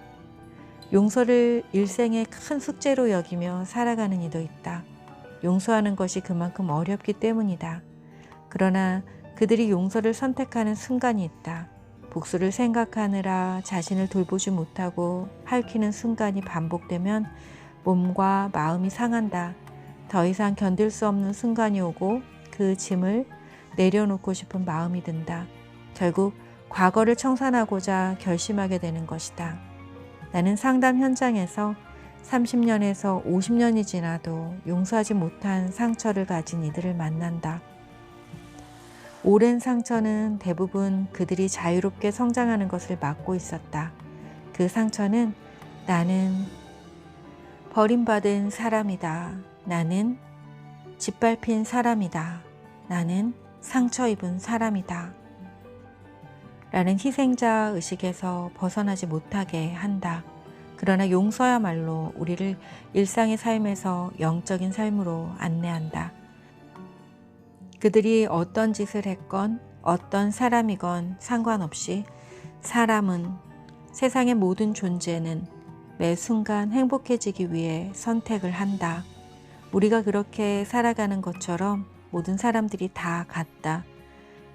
용서를 일생의 큰 숙제로 여기며 살아가는 이도 있다. 용서하는 것이 그만큼 어렵기 때문이다. 그러나 그들이 용서를 선택하는 순간이 있다. 복수를 생각하느라 자신을 돌보지 못하고 핥히는 순간이 반복되면 몸과 마음이 상한다. 더 이상 견딜 수 없는 순간이 오고 그 짐을 내려놓고 싶은 마음이 든다. 결국 과거를 청산하고자 결심하게 되는 것이다. 나는 상담 현장에서 30년에서 50년이 지나도 용서하지 못한 상처를 가진 이들을 만난다. 오랜 상처는 대부분 그들이 자유롭게 성장하는 것을 막고 있었다. 그 상처는 나는 버림받은 사람이다. 나는 짓밟힌 사람이다. 나는 상처 입은 사람이다. 라는 희생자 의식에서 벗어나지 못하게 한다. 그러나 용서야말로 우리를 일상의 삶에서 영적인 삶으로 안내한다. 그들이 어떤 짓을 했건 어떤 사람이건 상관없이 사람은, 세상의 모든 존재는 매 순간 행복해지기 위해 선택을 한다. 우리가 그렇게 살아가는 것처럼 모든 사람들이 다 같다.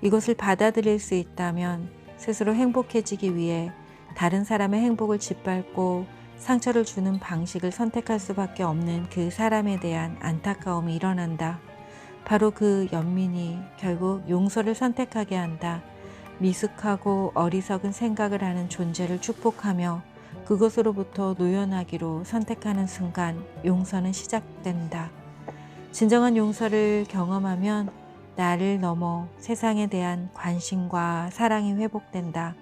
이것을 받아들일 수 있다면 스스로 행복해지기 위해 다른 사람의 행복을 짓밟고 상처를 주는 방식을 선택할 수밖에 없는 그 사람에 대한 안타까움이 일어난다. 바로 그 연민이 결국 용서를 선택하게 한다. 미숙하고 어리석은 생각을 하는 존재를 축복하며 그것으로부터 노연하기로 선택하는 순간 용서는 시작된다. 진정한 용서를 경험하면 나를 넘어 세상에 대한 관심과 사랑이 회복된다.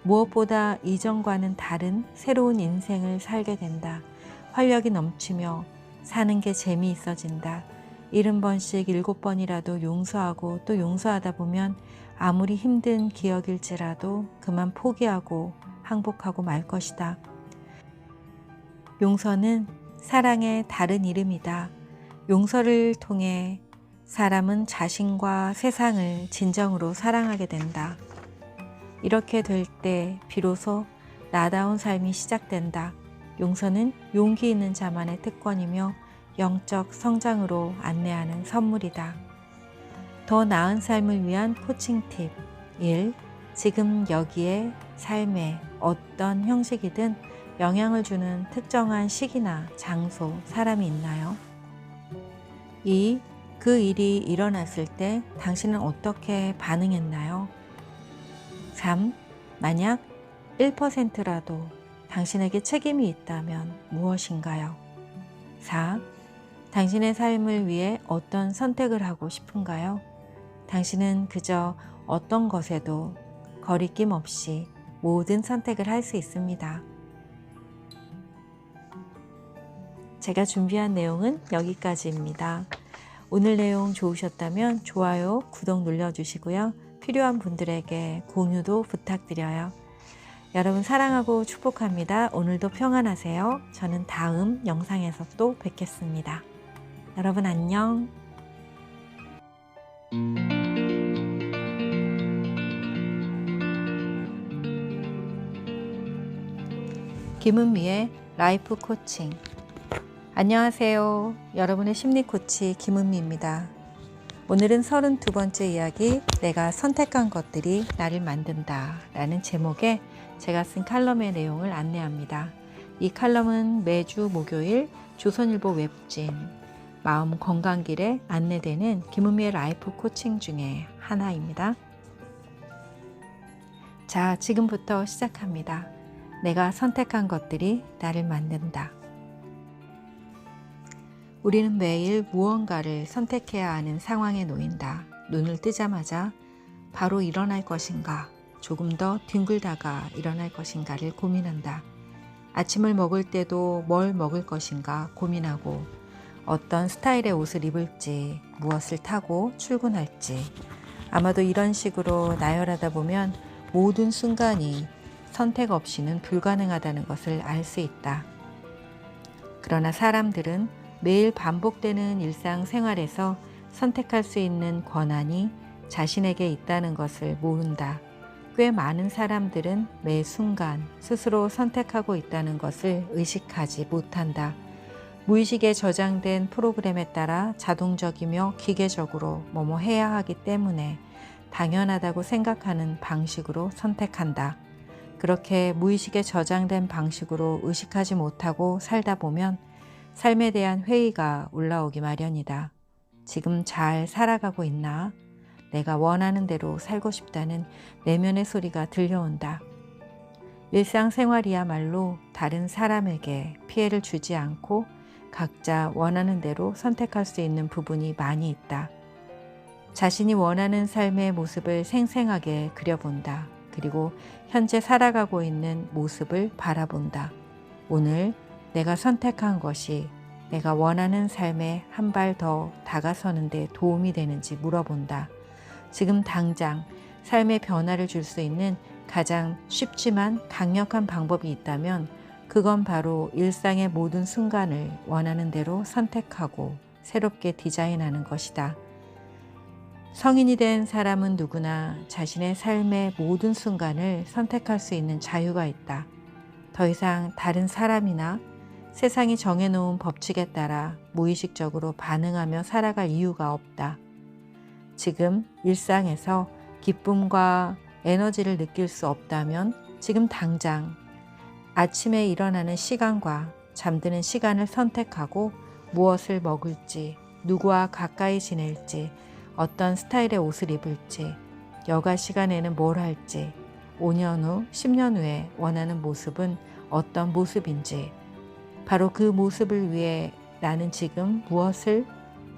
무엇보다 이전과는 다른 새로운 인생을 살게 된다. 활력이 넘치며 사는 게 재미있어진다. 70번씩 7번이라도 용서하고 또 용서하다 보면 아무리 힘든 기억일지라도 그만 포기하고 항복하고 말 것이다. 용서는 사랑의 다른 이름이다. 용서를 통해 사람은 자신과 세상을 진정으로 사랑하게 된다. 이렇게 될 때 비로소 나다운 삶이 시작된다. 용서는 용기 있는 자만의 특권이며 영적 성장으로 안내하는 선물이다. 더 나은 삶을 위한 코칭 팁 1. 지금 여기에 삶의 어떤 형식이든 영향을 주는 특정한 시기나 장소, 사람이 있나요? 2. 그 일이 일어났을 때 당신은 어떻게 반응했나요? 3. 만약 1%라도 당신에게 책임이 있다면 무엇인가요? 4. 당신의 삶을 위해 어떤 선택을 하고 싶은가요? 당신은 그저 어떤 것에도 거리낌 없이 모든 선택을 할 수 있습니다. 제가 준비한 내용은 여기까지입니다. 오늘 내용 좋으셨다면 좋아요, 구독 눌러주시고요. 필요한 분들에게 공유도 부탁드려요. 여러분 사랑하고 축복합니다. 오늘도 평안하세요. 저는 다음 영상에서 또 뵙겠습니다. 여러분 안녕. 김은미의 라이프 코칭. 안녕하세요. 여러분의 심리 코치 김은미입니다. 오늘은 32번째 이야기, 내가 선택한 것들이 나를 만든다 라는 제목의 제가 쓴 칼럼의 내용을 안내합니다. 이 칼럼은 매주 목요일 조선일보 웹진 마음 건강길에 안내되는 김은미의 라이프 코칭 중에 하나입니다. 자, 지금부터 시작합니다. 내가 선택한 것들이 나를 만든다. 우리는 매일 무언가를 선택해야 하는 상황에 놓인다. 눈을 뜨자마자 바로 일어날 것인가, 조금 더 뒹굴다가 일어날 것인가를 고민한다. 아침을 먹을 때도 뭘 먹을 것인가 고민하고 어떤 스타일의 옷을 입을지, 무엇을 타고 출근할지. 아마도 이런 식으로 나열하다 보면 모든 순간이 선택 없이는 불가능하다는 것을 알 수 있다. 그러나 사람들은 매일 반복되는 일상생활에서 선택할 수 있는 권한이 자신에게 있다는 것을 모른다. 꽤 많은 사람들은 매 순간 스스로 선택하고 있다는 것을 의식하지 못한다. 무의식에 저장된 프로그램에 따라 자동적이며 기계적으로 뭐뭐 해야 하기 때문에 당연하다고 생각하는 방식으로 선택한다. 그렇게 무의식에 저장된 방식으로 의식하지 못하고 살다 보면 삶에 대한 회의가 올라오기 마련이다. 지금 잘 살아가고 있나? 내가 원하는 대로 살고 싶다는 내면의 소리가 들려온다. 일상생활이야말로 다른 사람에게 피해를 주지 않고 각자 원하는 대로 선택할 수 있는 부분이 많이 있다. 자신이 원하는 삶의 모습을 생생하게 그려본다. 그리고 현재 살아가고 있는 모습을 바라본다. 오늘 내가 선택한 것이 내가 원하는 삶에 한 발 더 다가서는 데 도움이 되는지 물어본다. 지금 당장 삶의 변화를 줄 수 있는 가장 쉽지만 강력한 방법이 있다면 그건 바로 일상의 모든 순간을 원하는 대로 선택하고 새롭게 디자인하는 것이다. 성인이 된 사람은 누구나 자신의 삶의 모든 순간을 선택할 수 있는 자유가 있다. 더 이상 다른 사람이나 세상이 정해놓은 법칙에 따라 무의식적으로 반응하며 살아갈 이유가 없다. 지금 일상에서 기쁨과 에너지를 느낄 수 없다면 지금 당장 아침에 일어나는 시간과 잠드는 시간을 선택하고 무엇을 먹을지, 누구와 가까이 지낼지, 어떤 스타일의 옷을 입을지, 여가 시간에는 뭘 할지, 5년 후, 10년 후에 원하는 모습은 어떤 모습인지, 바로 그 모습을 위해 나는 지금 무엇을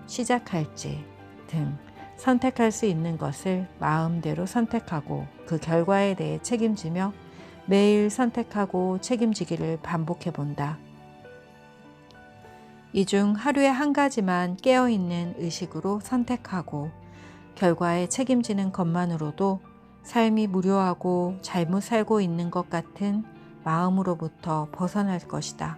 시작할지 등 선택할 수 있는 것을 마음대로 선택하고 그 결과에 대해 책임지며 매일 선택하고 책임지기를 반복해 본다. 이 중 하루에 한 가지만 깨어있는 의식으로 선택하고 결과에 책임지는 것만으로도 삶이 무료하고 잘못 살고 있는 것 같은 마음으로부터 벗어날 것이다.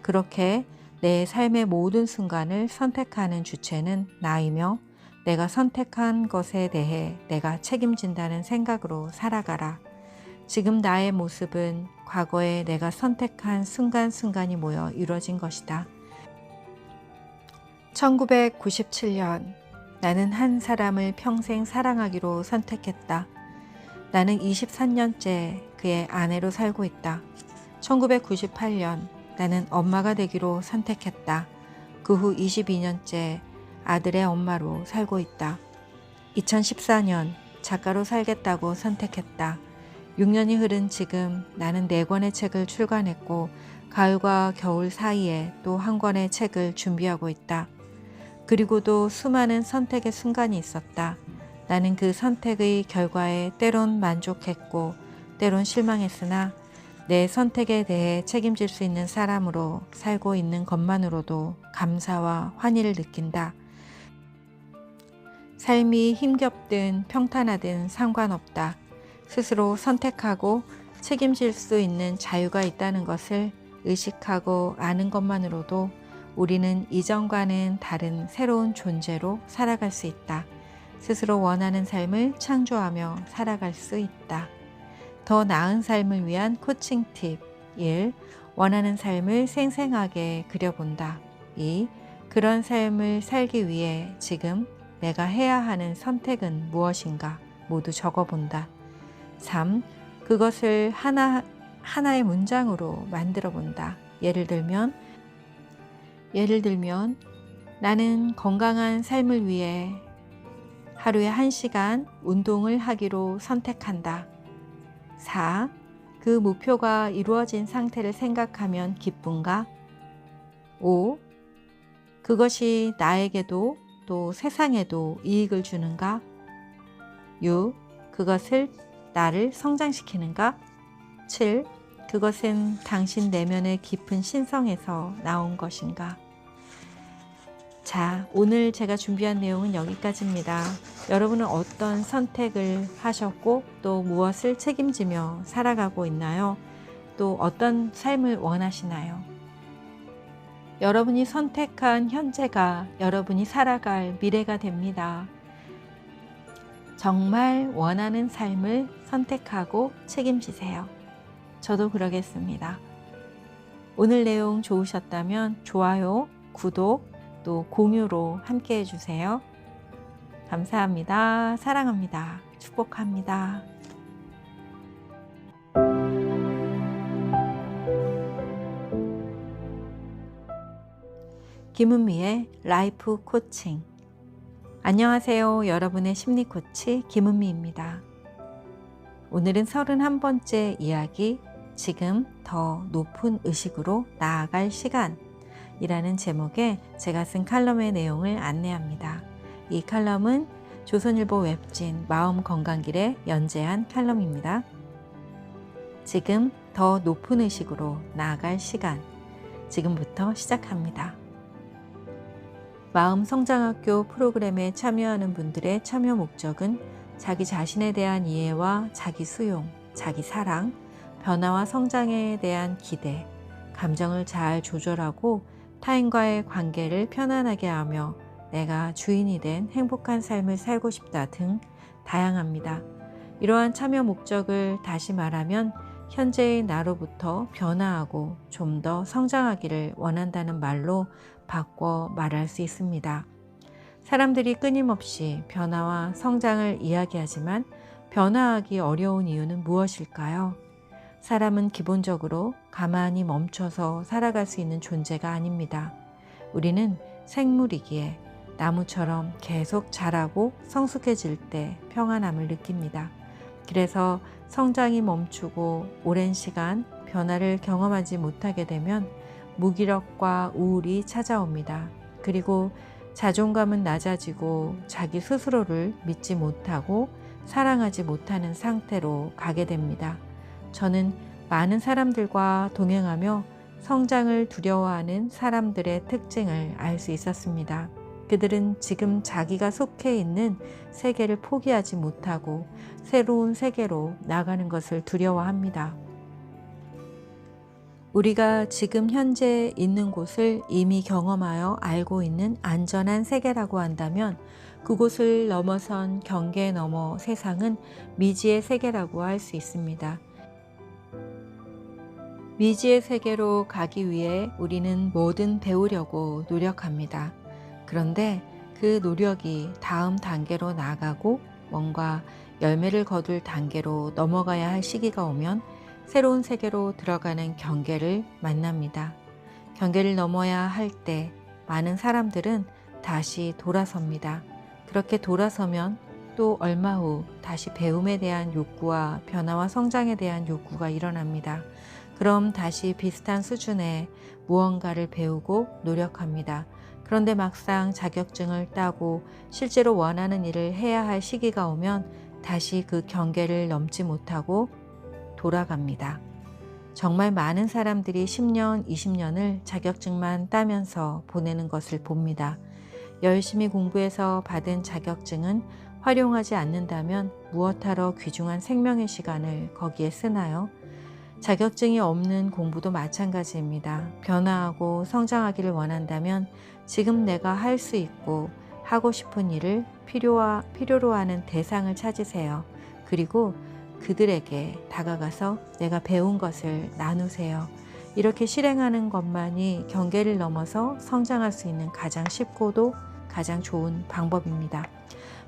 그렇게 내 삶의 모든 순간을 선택하는 주체는 나이며 내가 선택한 것에 대해 내가 책임진다는 생각으로 살아가라. 지금 나의 모습은 과거에 내가 선택한 순간순간이 모여 이루어진 것이다. 1997년 나는 한 사람을 평생 사랑하기로 선택했다. 나는 23년째 그의 아내로 살고 있다. 1998년 나는 엄마가 되기로 선택했다. 그 후 22년째 아들의 엄마로 살고 있다. 2014년 작가로 살겠다고 선택했다. 6년이 흐른 지금 나는 4권의 책을 출간했고 가을과 겨울 사이에 또 한 권의 책을 준비하고 있다. 그리고도 수많은 선택의 순간이 있었다. 나는 그 선택의 결과에 때론 만족했고 때론 실망했으나 내 선택에 대해 책임질 수 있는 사람으로 살고 있는 것만으로도 감사와 환희를 느낀다. 삶이 힘겹든 평탄하든 상관없다. 스스로 선택하고 책임질 수 있는 자유가 있다는 것을 의식하고 아는 것만으로도 우리는 이전과는 다른 새로운 존재로 살아갈 수 있다. 스스로 원하는 삶을 창조하며 살아갈 수 있다. 더 나은 삶을 위한 코칭 팁 1. 원하는 삶을 생생하게 그려본다. 2. 그런 삶을 살기 위해 지금 내가 해야 하는 선택은 무엇인가 모두 적어본다. 3. 그것을 하나의 문장으로 만들어 본다. 예를 들면 나는 건강한 삶을 위해 하루에 1시간 운동을 하기로 선택한다. 4. 그 목표가 이루어진 상태를 생각하면 기쁜가? 5. 그것이 나에게도 또 세상에도 이익을 주는가? 6. 그것을 나를 성장시키는가? 7. 그것은 당신 내면의 깊은 신성에서 나온 것인가? 자, 오늘 제가 준비한 내용은 여기까지입니다. 여러분은 어떤 선택을 하셨고 또 무엇을 책임지며 살아가고 있나요? 또 어떤 삶을 원하시나요? 여러분이 선택한 현재가 여러분이 살아갈 미래가 됩니다. 정말 원하는 삶을 선택하고 책임지세요. 저도 그러겠습니다. 오늘 내용 좋으셨다면 좋아요, 구독, 또 공유로 함께 해주세요. 감사합니다. 사랑합니다. 축복합니다. 김은미의 라이프 코칭. 안녕하세요. 여러분의 심리 코치 김은미입니다. 오늘은 31번째 이야기, 지금 더 높은 의식으로 나아갈 시간이라는 제목의 제가 쓴 칼럼의 내용을 안내합니다. 이 칼럼은 조선일보 웹진 마음건강길에 연재한 칼럼입니다. 지금 더 높은 의식으로 나아갈 시간, 지금부터 시작합니다. 마음성장학교 프로그램에 참여하는 분들의 참여 목적은 자기 자신에 대한 이해와 자기 수용, 자기 사랑, 변화와 성장에 대한 기대, 감정을 잘 조절하고 타인과의 관계를 편안하게 하며 내가 주인이 된 행복한 삶을 살고 싶다 등 다양합니다. 이러한 참여 목적을 다시 말하면 현재의 나로부터 변화하고 좀 더 성장하기를 원한다는 말로 바꿔 말할 수 있습니다. 사람들이 끊임없이 변화와 성장을 이야기하지만 변화하기 어려운 이유는 무엇일까요? 사람은 기본적으로 가만히 멈춰서 살아갈 수 있는 존재가 아닙니다. 우리는 생물이기에 나무처럼 계속 자라고 성숙해질 때 평안함을 느낍니다. 그래서 성장이 멈추고 오랜 시간 변화를 경험하지 못하게 되면 무기력과 우울이 찾아옵니다. 그리고 자존감은 낮아지고 자기 스스로를 믿지 못하고 사랑하지 못하는 상태로 가게 됩니다. 저는 많은 사람들과 동행하며 성장을 두려워하는 사람들의 특징을 알 수 있었습니다. 그들은 지금 자기가 속해 있는 세계를 포기하지 못하고 새로운 세계로 나가는 것을 두려워합니다. 우리가 지금 현재 있는 곳을 이미 경험하여 알고 있는 안전한 세계라고 한다면 그곳을 넘어선 경계 너머 세상은 미지의 세계라고 할 수 있습니다. 미지의 세계로 가기 위해 우리는 뭐든 배우려고 노력합니다. 그런데 그 노력이 다음 단계로 나아가고 뭔가 열매를 거둘 단계로 넘어가야 할 시기가 오면 새로운 세계로 들어가는 경계를 만납니다. 경계를 넘어야 할 때 많은 사람들은 다시 돌아섭니다. 그렇게 돌아서면 또 얼마 후 다시 배움에 대한 욕구와 변화와 성장에 대한 욕구가 일어납니다. 그럼 다시 비슷한 수준의 무언가를 배우고 노력합니다. 그런데 막상 자격증을 따고 실제로 원하는 일을 해야 할 시기가 오면 다시 그 경계를 넘지 못하고 돌아갑니다. 정말 많은 사람들이 10년, 20년을 자격증만 따면서 보내는 것을 봅니다. 열심히 공부해서 받은 자격증은 활용하지 않는다면 무엇하러 귀중한 생명의 시간을 거기에 쓰나요? 자격증이 없는 공부도 마찬가지입니다. 변화하고 성장하기를 원한다면 지금 내가 할 수 있고 하고 싶은 일을 필요로 하는 대상을 찾으세요. 그리고 그들에게 다가가서 내가 배운 것을 나누세요. 이렇게 실행하는 것만이 경계를 넘어서 성장할 수 있는 가장 쉽고도 가장 좋은 방법입니다.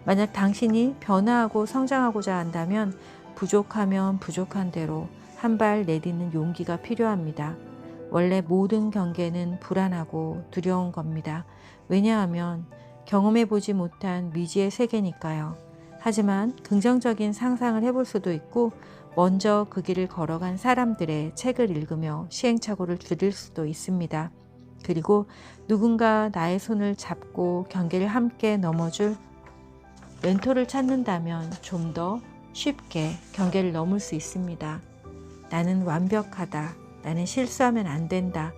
만약 당신이 변화하고 성장하고자 한다면 부족하면 부족한 대로 한 발 내딛는 용기가 필요합니다. 원래 모든 경계는 불안하고 두려운 겁니다. 왜냐하면 경험해보지 못한 미지의 세계니까요. 하지만 긍정적인 상상을 해볼 수도 있고 먼저 그 길을 걸어간 사람들의 책을 읽으며 시행착오를 줄일 수도 있습니다. 그리고 누군가 나의 손을 잡고 경계를 함께 넘어줄 멘토를 찾는다면 좀 더 쉽게 경계를 넘을 수 있습니다. 나는 완벽하다. 나는 실수하면 안 된다.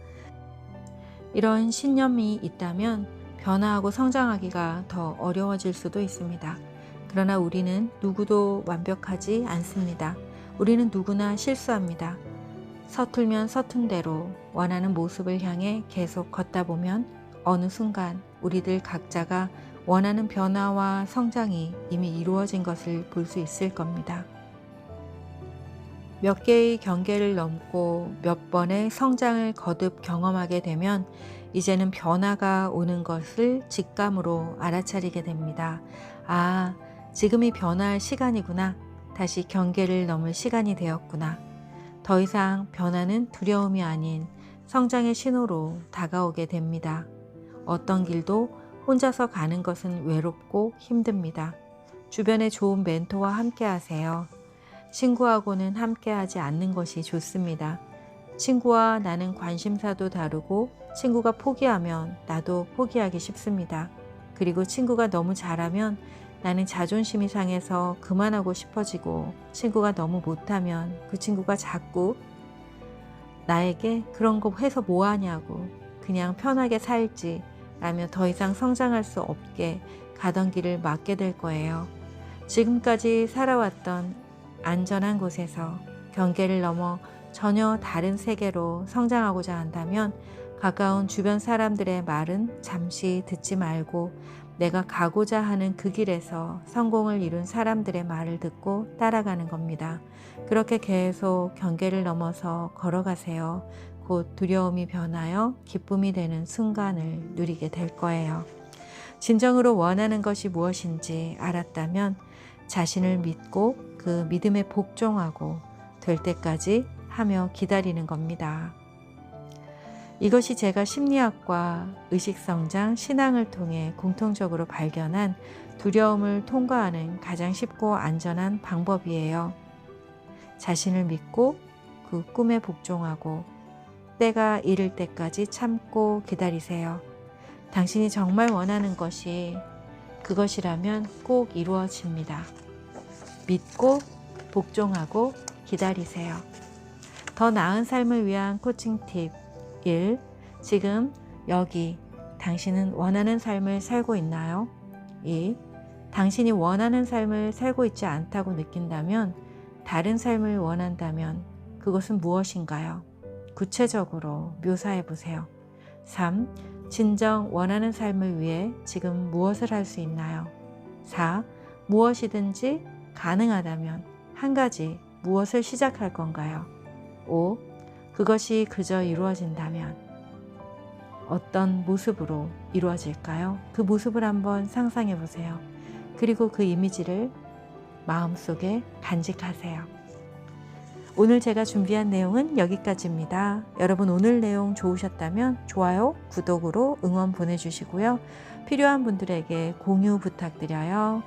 이런 신념이 있다면 변화하고 성장하기가 더 어려워질 수도 있습니다. 그러나 우리는 누구도 완벽하지 않습니다. 우리는 누구나 실수합니다. 서툴면 서툰 대로 원하는 모습을 향해 계속 걷다 보면 어느 순간 우리들 각자가 원하는 변화와 성장이 이미 이루어진 것을 볼 수 있을 겁니다. 몇 개의 경계를 넘고 몇 번의 성장을 거듭 경험하게 되면 이제는 변화가 오는 것을 직감으로 알아차리게 됩니다. 아, 지금이 변화할 시간이구나. 다시 경계를 넘을 시간이 되었구나. 더 이상 변화는 두려움이 아닌 성장의 신호로 다가오게 됩니다. 어떤 길도 혼자서 가는 것은 외롭고 힘듭니다. 주변에 좋은 멘토와 함께 하세요. 친구하고는 함께하지 않는 것이 좋습니다. 친구와 나는 관심사도 다르고 친구가 포기하면 나도 포기하기 쉽습니다. 그리고 친구가 너무 잘하면 나는 자존심이 상해서 그만하고 싶어지고 친구가 너무 못하면 그 친구가 자꾸 나에게 그런 거 해서 뭐 하냐고 그냥 편하게 살지 라며 더 이상 성장할 수 없게 가던 길을 막게 될 거예요. 지금까지 살아왔던 안전한 곳에서 경계를 넘어 전혀 다른 세계로 성장하고자 한다면 가까운 주변 사람들의 말은 잠시 듣지 말고 내가 가고자 하는 그 길에서 성공을 이룬 사람들의 말을 듣고 따라가는 겁니다. 그렇게 계속 경계를 넘어서 걸어가세요. 곧 두려움이 변하여 기쁨이 되는 순간을 누리게 될 거예요. 진정으로 원하는 것이 무엇인지 알았다면 자신을 믿고 그 믿음에 복종하고 될 때까지 하며 기다리는 겁니다. 이것이 제가 심리학과 의식성장, 신앙을 통해 공통적으로 발견한 두려움을 통과하는 가장 쉽고 안전한 방법이에요. 자신을 믿고 그 꿈에 복종하고 때가 이를 때까지 참고 기다리세요. 당신이 정말 원하는 것이 그것이라면 꼭 이루어집니다. 믿고 복종하고 기다리세요. 더 나은 삶을 위한 코칭 팁 1. 지금 여기 당신은 원하는 삶을 살고 있나요? 2. 당신이 원하는 삶을 살고 있지 않다고 느낀다면 다른 삶을 원한다면 그것은 무엇인가요? 구체적으로 묘사해 보세요. 3. 진정 원하는 삶을 위해 지금 무엇을 할 수 있나요? 4. 무엇이든지 가능하다면 한 가지 무엇을 시작할 건가요? 5. 그것이 그저 이루어진다면 어떤 모습으로 이루어질까요? 그 모습을 한번 상상해 보세요. 그리고 그 이미지를 마음속에 간직하세요. 오늘 제가 준비한 내용은 여기까지입니다. 여러분 오늘 내용 좋으셨다면 좋아요, 구독으로 응원 보내주시고요. 필요한 분들에게 공유 부탁드려요.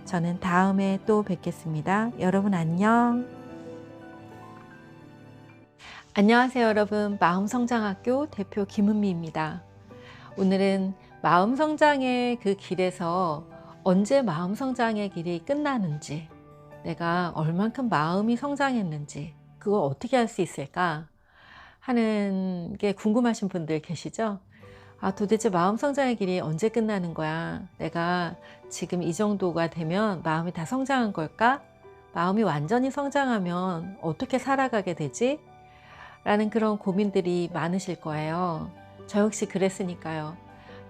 저는 다음에 또 뵙겠습니다. 여러분 안녕. 안녕하세요 여러분. 마음성장학교 대표 김은미입니다. 오늘은 마음성장의 그 길에서 언제 마음성장의 길이 끝나는지, 내가 얼만큼 마음이 성장했는지 그걸 어떻게 할 수 있을까 하는 게 궁금하신 분들 계시죠? 도대체 마음 성장의 길이 언제 끝나는 거야? 내가 지금 이 정도가 되면 마음이 다 성장한 걸까? 마음이 완전히 성장하면 어떻게 살아가게 되지? 라는 그런 고민들이 많으실 거예요. 저 역시 그랬으니까요.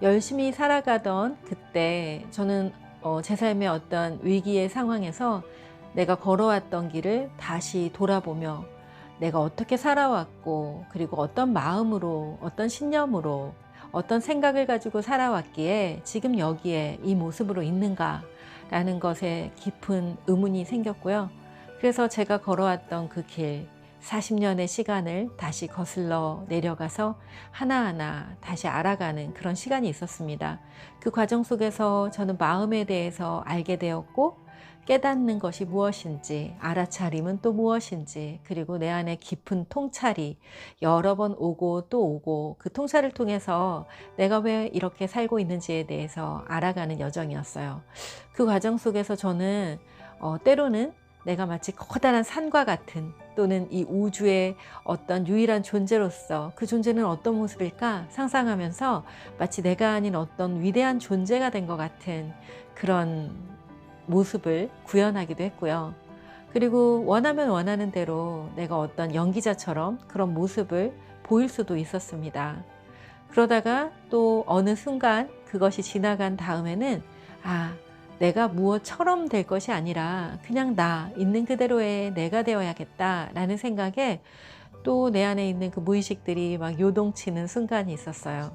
열심히 살아가던 그때 저는 제 삶의 어떤 위기의 상황에서 내가 걸어왔던 길을 다시 돌아보며 내가 어떻게 살아왔고 그리고 어떤 마음으로 어떤 신념으로 어떤 생각을 가지고 살아왔기에 지금 여기에 이 모습으로 있는가 라는 것에 깊은 의문이 생겼고요. 그래서 제가 걸어왔던 그 길 40년의 시간을 다시 거슬러 내려가서 하나하나 다시 알아가는 그런 시간이 있었습니다. 그 과정 속에서 저는 마음에 대해서 알게 되었고 깨닫는 것이 무엇인지, 알아차림은 또 무엇인지, 그리고 내 안에 깊은 통찰이 여러 번 오고 또 오고 그 통찰을 통해서 내가 왜 이렇게 살고 있는지에 대해서 알아가는 여정이었어요. 그 과정 속에서 저는 때로는 내가 마치 커다란 산과 같은 또는 이 우주의 어떤 유일한 존재로서 그 존재는 어떤 모습일까 상상하면서 마치 내가 아닌 어떤 위대한 존재가 된 것 같은 그런 모습을 구현하기도 했고요. 그리고 원하면 원하는 대로 내가 어떤 연기자처럼 그런 모습을 보일 수도 있었습니다. 그러다가 또 어느 순간 그것이 지나간 다음에는 아, 내가 무엇처럼 될 것이 아니라 그냥 나 있는 그대로의 내가 되어야겠다라는 생각에 또 내 안에 있는 그 무의식들이 막 요동치는 순간이 있었어요.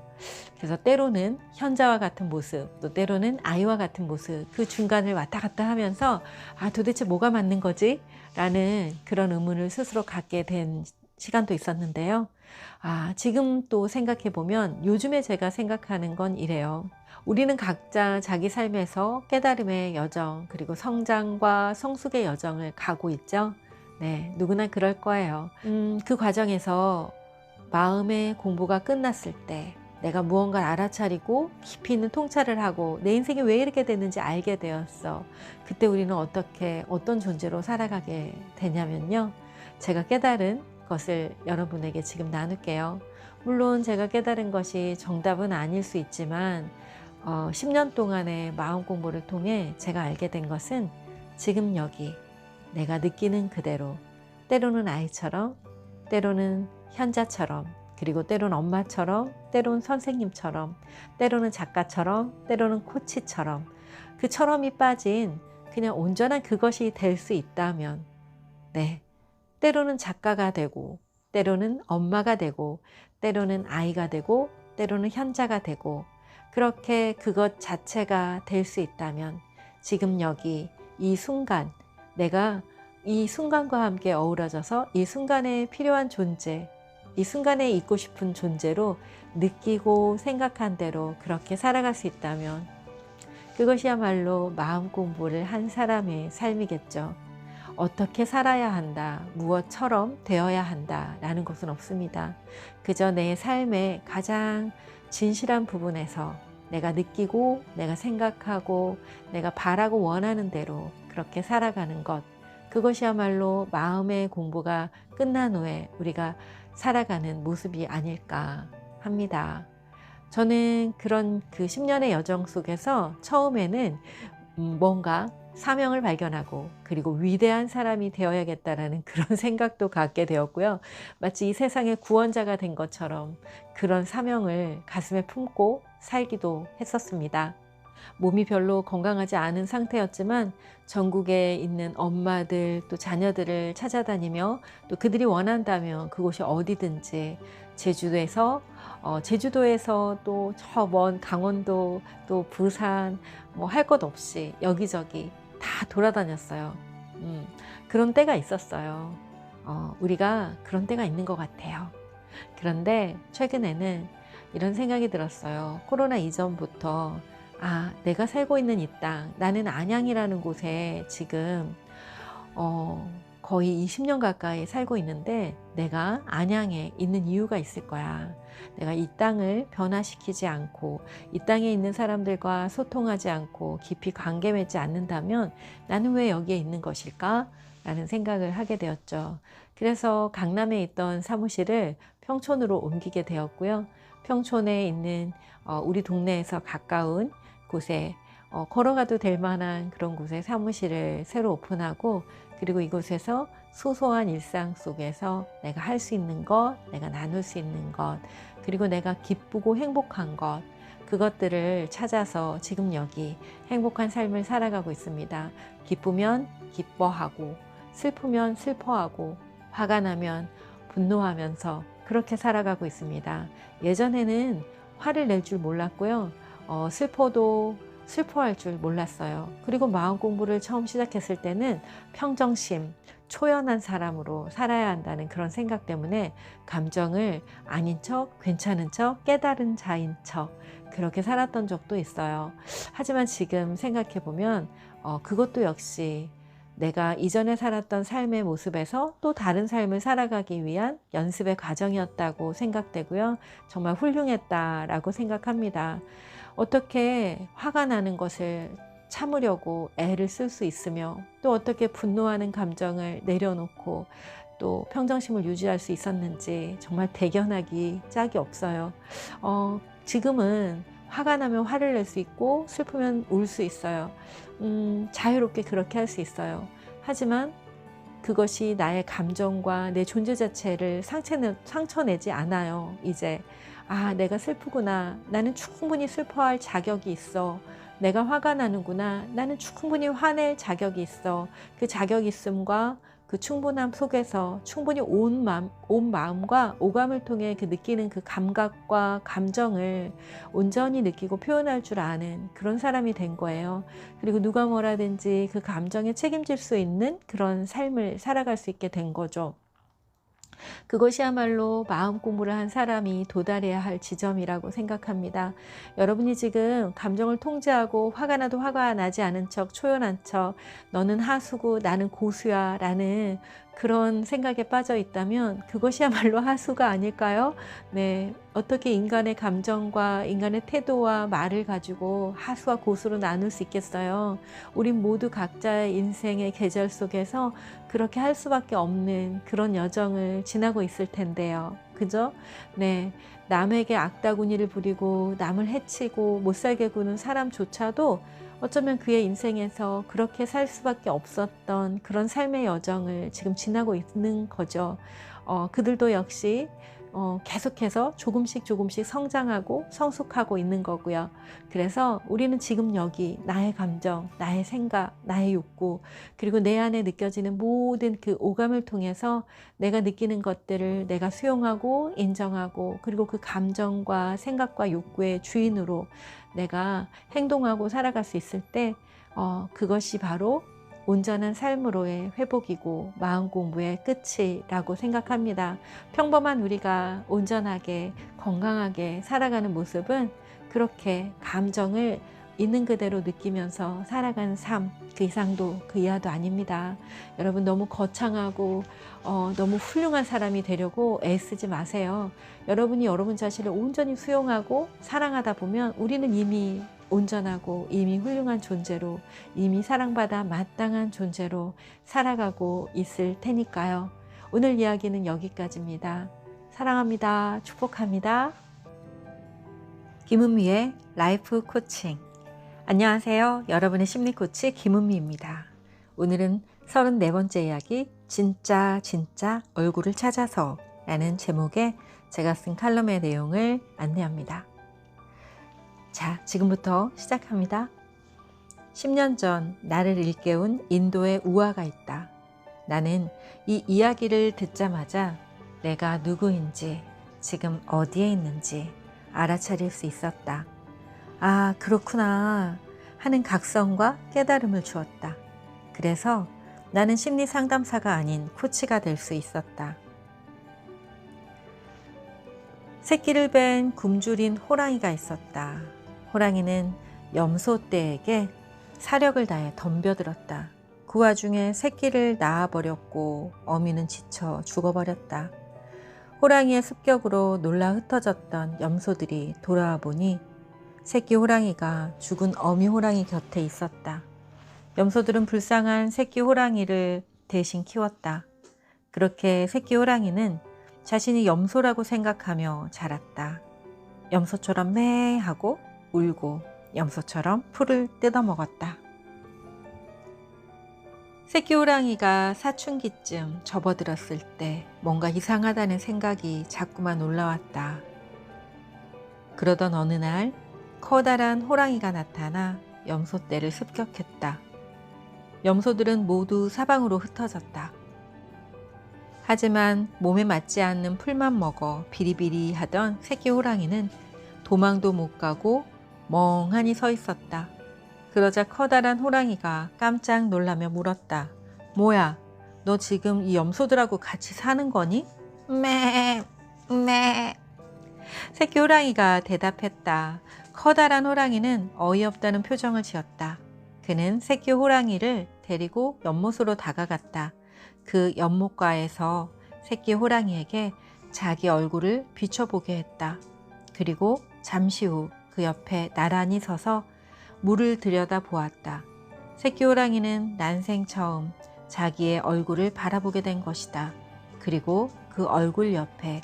그래서 때로는 현자와 같은 모습, 또 때로는 아이와 같은 모습, 그 중간을 왔다 갔다 하면서 아, 도대체 뭐가 맞는 거지? 라는 그런 의문을 스스로 갖게 된 시간도 있었는데요. 아, 지금 또 생각해 보면 요즘에 제가 생각하는 건 이래요. 우리는 각자 자기 삶에서 깨달음의 여정, 그리고 성장과 성숙의 여정을 가고 있죠. 네, 누구나 그럴 거예요. 그 과정에서 마음의 공부가 끝났을 때 내가 무언가를 알아차리고 깊이 있는 통찰을 하고 내 인생이 왜 이렇게 됐는지 알게 되었어. 그때 우리는 어떤 존재로 살아가게 되냐면요. 제가 깨달은 것을 여러분에게 지금 나눌게요. 물론 제가 깨달은 것이 정답은 아닐 수 있지만 10년 동안의 마음 공부를 통해 제가 알게 된 것은 지금 여기 내가 느끼는 그대로, 때로는 아이처럼, 때로는 현자처럼, 그리고 때로는 엄마처럼, 때로는 선생님처럼, 때로는 작가처럼, 때로는 코치처럼, 그처럼이 빠진 그냥 온전한 그것이 될 수 있다면, 네, 때로는 작가가 되고, 때로는 엄마가 되고, 때로는 아이가 되고, 때로는 현자가 되고, 그렇게 그것 자체가 될 수 있다면 지금 여기 이 순간 내가 이 순간과 함께 어우러져서 이 순간에 필요한 존재, 이 순간에 있고 싶은 존재로 느끼고 생각한 대로 그렇게 살아갈 수 있다면 그것이야말로 마음 공부를 한 사람의 삶이겠죠. 어떻게 살아야 한다, 무엇처럼 되어야 한다 라는 것은 없습니다. 그저 내 삶의 가장 진실한 부분에서 내가 느끼고 내가 생각하고 내가 바라고 원하는 대로 그렇게 살아가는 것, 그것이야말로 마음의 공부가 끝난 후에 우리가 살아가는 모습이 아닐까 합니다. 저는 그런 그 10년의 여정 속에서 처음에는 뭔가 사명을 발견하고 그리고 위대한 사람이 되어야겠다라는 그런 생각도 갖게 되었고요. 마치 이 세상의 구원자가 된 것처럼 그런 사명을 가슴에 품고 살기도 했었습니다. 몸이 별로 건강하지 않은 상태였지만 전국에 있는 엄마들 또 자녀들을 찾아다니며 또 그들이 원한다면 그곳이 어디든지 제주도에서 또 저 먼 강원도 또 부산 뭐 할 것 없이 여기저기 다 돌아다녔어요. 그런 때가 있었어요. 우리가 그런 때가 있는 것 같아요. 그런데 최근에는 이런 생각이 들었어요. 코로나 이전부터 아, 내가 살고 있는 이 땅, 나는 안양이라는 곳에 지금 거의 20년 가까이 살고 있는데 내가 안양에 있는 이유가 있을 거야. 내가 이 땅을 변화시키지 않고 이 땅에 있는 사람들과 소통하지 않고 깊이 관계 맺지 않는다면 나는 왜 여기에 있는 것일까? 라는 생각을 하게 되었죠. 그래서 강남에 있던 사무실을 평촌으로 옮기게 되었고요. 평촌에 있는 우리 동네에서 가까운 곳에 걸어가도 될 만한 그런 곳에 사무실을 새로 오픈하고 그리고 이곳에서 소소한 일상 속에서 내가 할 수 있는 것, 내가 나눌 수 있는 것, 그리고 내가 기쁘고 행복한 것, 그것들을 찾아서 지금 여기 행복한 삶을 살아가고 있습니다. 기쁘면 기뻐하고, 슬프면 슬퍼하고, 화가 나면 분노하면서 그렇게 살아가고 있습니다. 예전에는 화를 낼 줄 몰랐고요. 슬퍼도 슬퍼할 줄 몰랐어요. 그리고 마음 공부를 처음 시작했을 때는 평정심, 초연한 사람으로 살아야 한다는 그런 생각 때문에 감정을 아닌 척, 괜찮은 척, 깨달은 자인 척 그렇게 살았던 적도 있어요. 하지만 지금 생각해 보면 그것도 역시 내가 이전에 살았던 삶의 모습에서 또 다른 삶을 살아가기 위한 연습의 과정이었다고 생각되고요. 정말 훌륭했다라고 생각합니다. 어떻게 화가 나는 것을 참으려고 애를 쓸 수 있으며 또 어떻게 분노하는 감정을 내려놓고 또 평정심을 유지할 수 있었는지 정말 대견하기 짝이 없어요. 지금은 화가 나면 화를 낼 수 있고 슬프면 울 수 있어요. 자유롭게 그렇게 할 수 있어요. 하지만 그것이 나의 감정과 내 존재 자체를 상처내지 않아요. 이제 내가 슬프구나. 나는 충분히 슬퍼할 자격이 있어. 내가 화가 나는구나. 나는 충분히 화낼 자격이 있어. 그 자격 있음과 그 충분함 속에서 충분히 온 마음과 오감을 통해 그 느끼는 그 감각과 감정을 온전히 느끼고 표현할 줄 아는 그런 사람이 된 거예요. 그리고 누가 뭐라든지 그 감정에 책임질 수 있는 그런 삶을 살아갈 수 있게 된 거죠. 그것이야말로 마음 공부를 한 사람이 도달해야 할 지점이라고 생각합니다. 여러분이 지금 감정을 통제하고 화가 나도 화가 나지 않은 척 초연한 척 너는 하수고 나는 고수야 라는 그런 생각에 빠져 있다면 그것이야말로 하수가 아닐까요? 네, 어떻게 인간의 감정과 인간의 태도와 말을 가지고 하수와 고수로 나눌 수 있겠어요? 우린 모두 각자의 인생의 계절 속에서 그렇게 할 수밖에 없는 그런 여정을 지나고 있을 텐데요. 그죠? 네, 남에게 악다구니를 부리고 남을 해치고 못살게 구는 사람조차도 어쩌면 그의 인생에서 그렇게 살 수밖에 없었던 그런 삶의 여정을 지금 지나고 있는 거죠. 그들도 역시 계속해서 조금씩 성장하고 성숙하고 있는 거고요. 그래서 우리는 지금 여기 나의 감정, 나의 생각, 나의 욕구, 그리고 내 안에 느껴지는 모든 그 오감을 통해서 내가 느끼는 것들을 내가 수용하고 인정하고 그리고 그 감정과 생각과 욕구의 주인으로 내가 행동하고 살아갈 수 있을 때 그것이 바로 온전한 삶으로의 회복이고 마음 공부의 끝이라고 생각합니다. 평범한 우리가 온전하게 건강하게 살아가는 모습은 그렇게 감정을 있는 그대로 느끼면서 살아가는 삶, 그 이상도 그 이하도 아닙니다. 여러분 너무 거창하고 너무 훌륭한 사람이 되려고 애쓰지 마세요. 여러분이 여러분 자신을 온전히 수용하고 사랑하다 보면 우리는 이미 온전하고 이미 훌륭한 존재로 이미 사랑받아 마땅한 존재로 살아가고 있을 테니까요. 오늘 이야기는 여기까지입니다. 사랑합니다. 축복합니다. 김은미의 라이프 코칭. 안녕하세요. 여러분의 심리 코치 김은미입니다. 오늘은 34번째 이야기 진짜 얼굴을 찾아서 라는 제목의 제가 쓴 칼럼의 내용을 안내합니다. 자, 지금부터 시작합니다. 10년 전 나를 일깨운 인도의 우화가 있다. 나는 이 이야기를 듣자마자 내가 누구인지 지금 어디에 있는지 알아차릴 수 있었다. 아, 그렇구나 하는 각성과 깨달음을 주었다. 그래서 나는 심리 상담사가 아닌 코치가 될 수 있었다. 새끼를 뺀 굶주린 호랑이가 있었다. 호랑이는 염소떼에게 사력을 다해 덤벼들었다. 그 와중에 새끼를 낳아버렸고 어미는 지쳐 죽어버렸다. 호랑이의 습격으로 놀라 흩어졌던 염소들이 돌아와 보니 새끼 호랑이가 죽은 어미 호랑이 곁에 있었다. 염소들은 불쌍한 새끼 호랑이를 대신 키웠다. 그렇게 새끼 호랑이는 자신이 염소라고 생각하며 자랐다. 염소처럼 매하고 울고 염소처럼 풀을 뜯어먹었다. 새끼 호랑이가 사춘기쯤 접어들었을 때 뭔가 이상하다는 생각이 자꾸만 올라왔다. 그러던 어느 날 커다란 호랑이가 나타나 염소떼를 습격했다. 염소들은 모두 사방으로 흩어졌다. 하지만 몸에 맞지 않는 풀만 먹어 비리비리 하던 새끼 호랑이는 도망도 못 가고 멍하니 서 있었다. 그러자 커다란 호랑이가 깜짝 놀라며 물었다. 뭐야, 너 지금 이 염소들하고 같이 사는 거니? 매. 새끼 호랑이가 대답했다. 커다란 호랑이는 어이없다는 표정을 지었다. 그는 새끼 호랑이를 데리고 연못으로 다가갔다. 그 연못가에서 새끼 호랑이에게 자기 얼굴을 비춰보게 했다. 그리고 잠시 후 그 옆에 나란히 서서 물을 들여다 보았다. 새끼 호랑이는 난생 처음 자기의 얼굴을 바라보게 된 것이다. 그리고 그 얼굴 옆에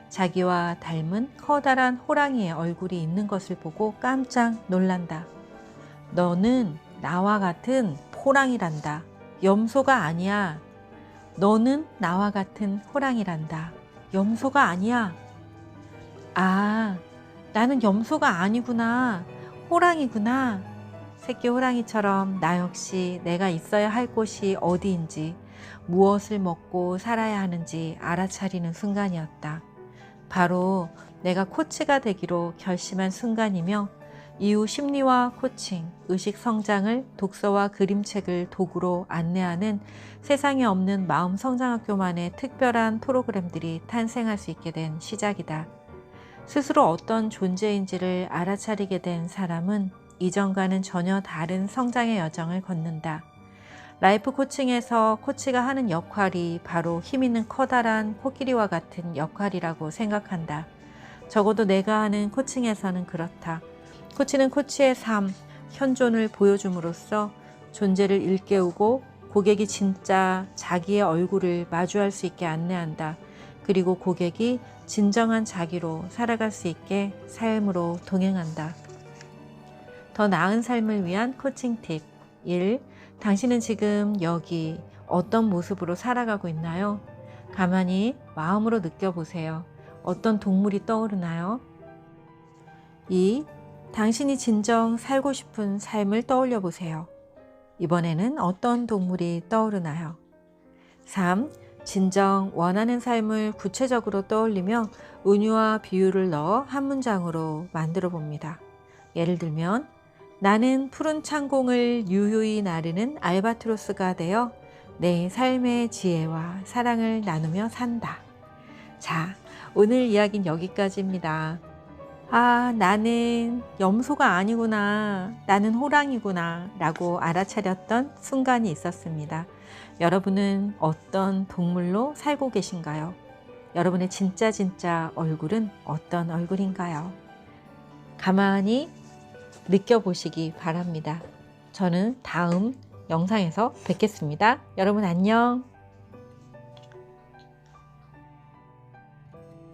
자기와 닮은 커다란 호랑이의 얼굴이 있는 것을 보고 깜짝 놀란다. 너는 나와 같은 호랑이란다. 염소가 아니야. 너는 나와 같은 호랑이란다. 염소가 아니야. 아, 나는 염소가 아니구나. 호랑이구나. 새끼 호랑이처럼 나 역시 내가 있어야 할 곳이 어디인지, 무엇을 먹고 살아야 하는지 알아차리는 순간이었다. 바로 내가 코치가 되기로 결심한 순간이며, 이후 심리와 코칭, 의식 성장을 독서와 그림책을 도구로 안내하는 세상에 없는 마음 성장학교만의 특별한 프로그램들이 탄생할 수 있게 된 시작이다. 스스로 어떤 존재인지를 알아차리게 된 사람은 이전과는 전혀 다른 성장의 여정을 걷는다. 라이프 코칭에서 코치가 하는 역할이 바로 힘있는 커다란 코끼리와 같은 역할이라고 생각한다. 적어도 내가 하는 코칭에서는 그렇다. 코치는 코치의 삶, 현존을 보여줌으로써 존재를 일깨우고 고객이 진짜 자기의 얼굴을 마주할 수 있게 안내한다. 그리고 고객이 진정한 자기로 살아갈 수 있게 삶으로 동행한다. 더 나은 삶을 위한 코칭 팁 1. 당신은 지금 여기 어떤 모습으로 살아가고 있나요? 가만히 마음으로 느껴보세요. 어떤 동물이 떠오르나요? 2. 당신이 진정 살고 싶은 삶을 떠올려 보세요. 이번에는 어떤 동물이 떠오르나요? 3. 진정 원하는 삶을 구체적으로 떠올리며 은유와 비유를 넣어 한 문장으로 만들어 봅니다. 예를 들면 나는 푸른 창공을 유유히 나르는 알바트로스가 되어 내 삶의 지혜와 사랑을 나누며 산다. 자, 오늘 이야기는 여기까지입니다. 아, 나는 염소가 아니구나. 나는 호랑이구나. 라고 알아차렸던 순간이 있었습니다. 여러분은 어떤 동물로 살고 계신가요? 여러분의 진짜 얼굴은 어떤 얼굴인가요? 가만히 느껴보시기 바랍니다. 저는 다음 영상에서 뵙겠습니다. 여러분 안녕.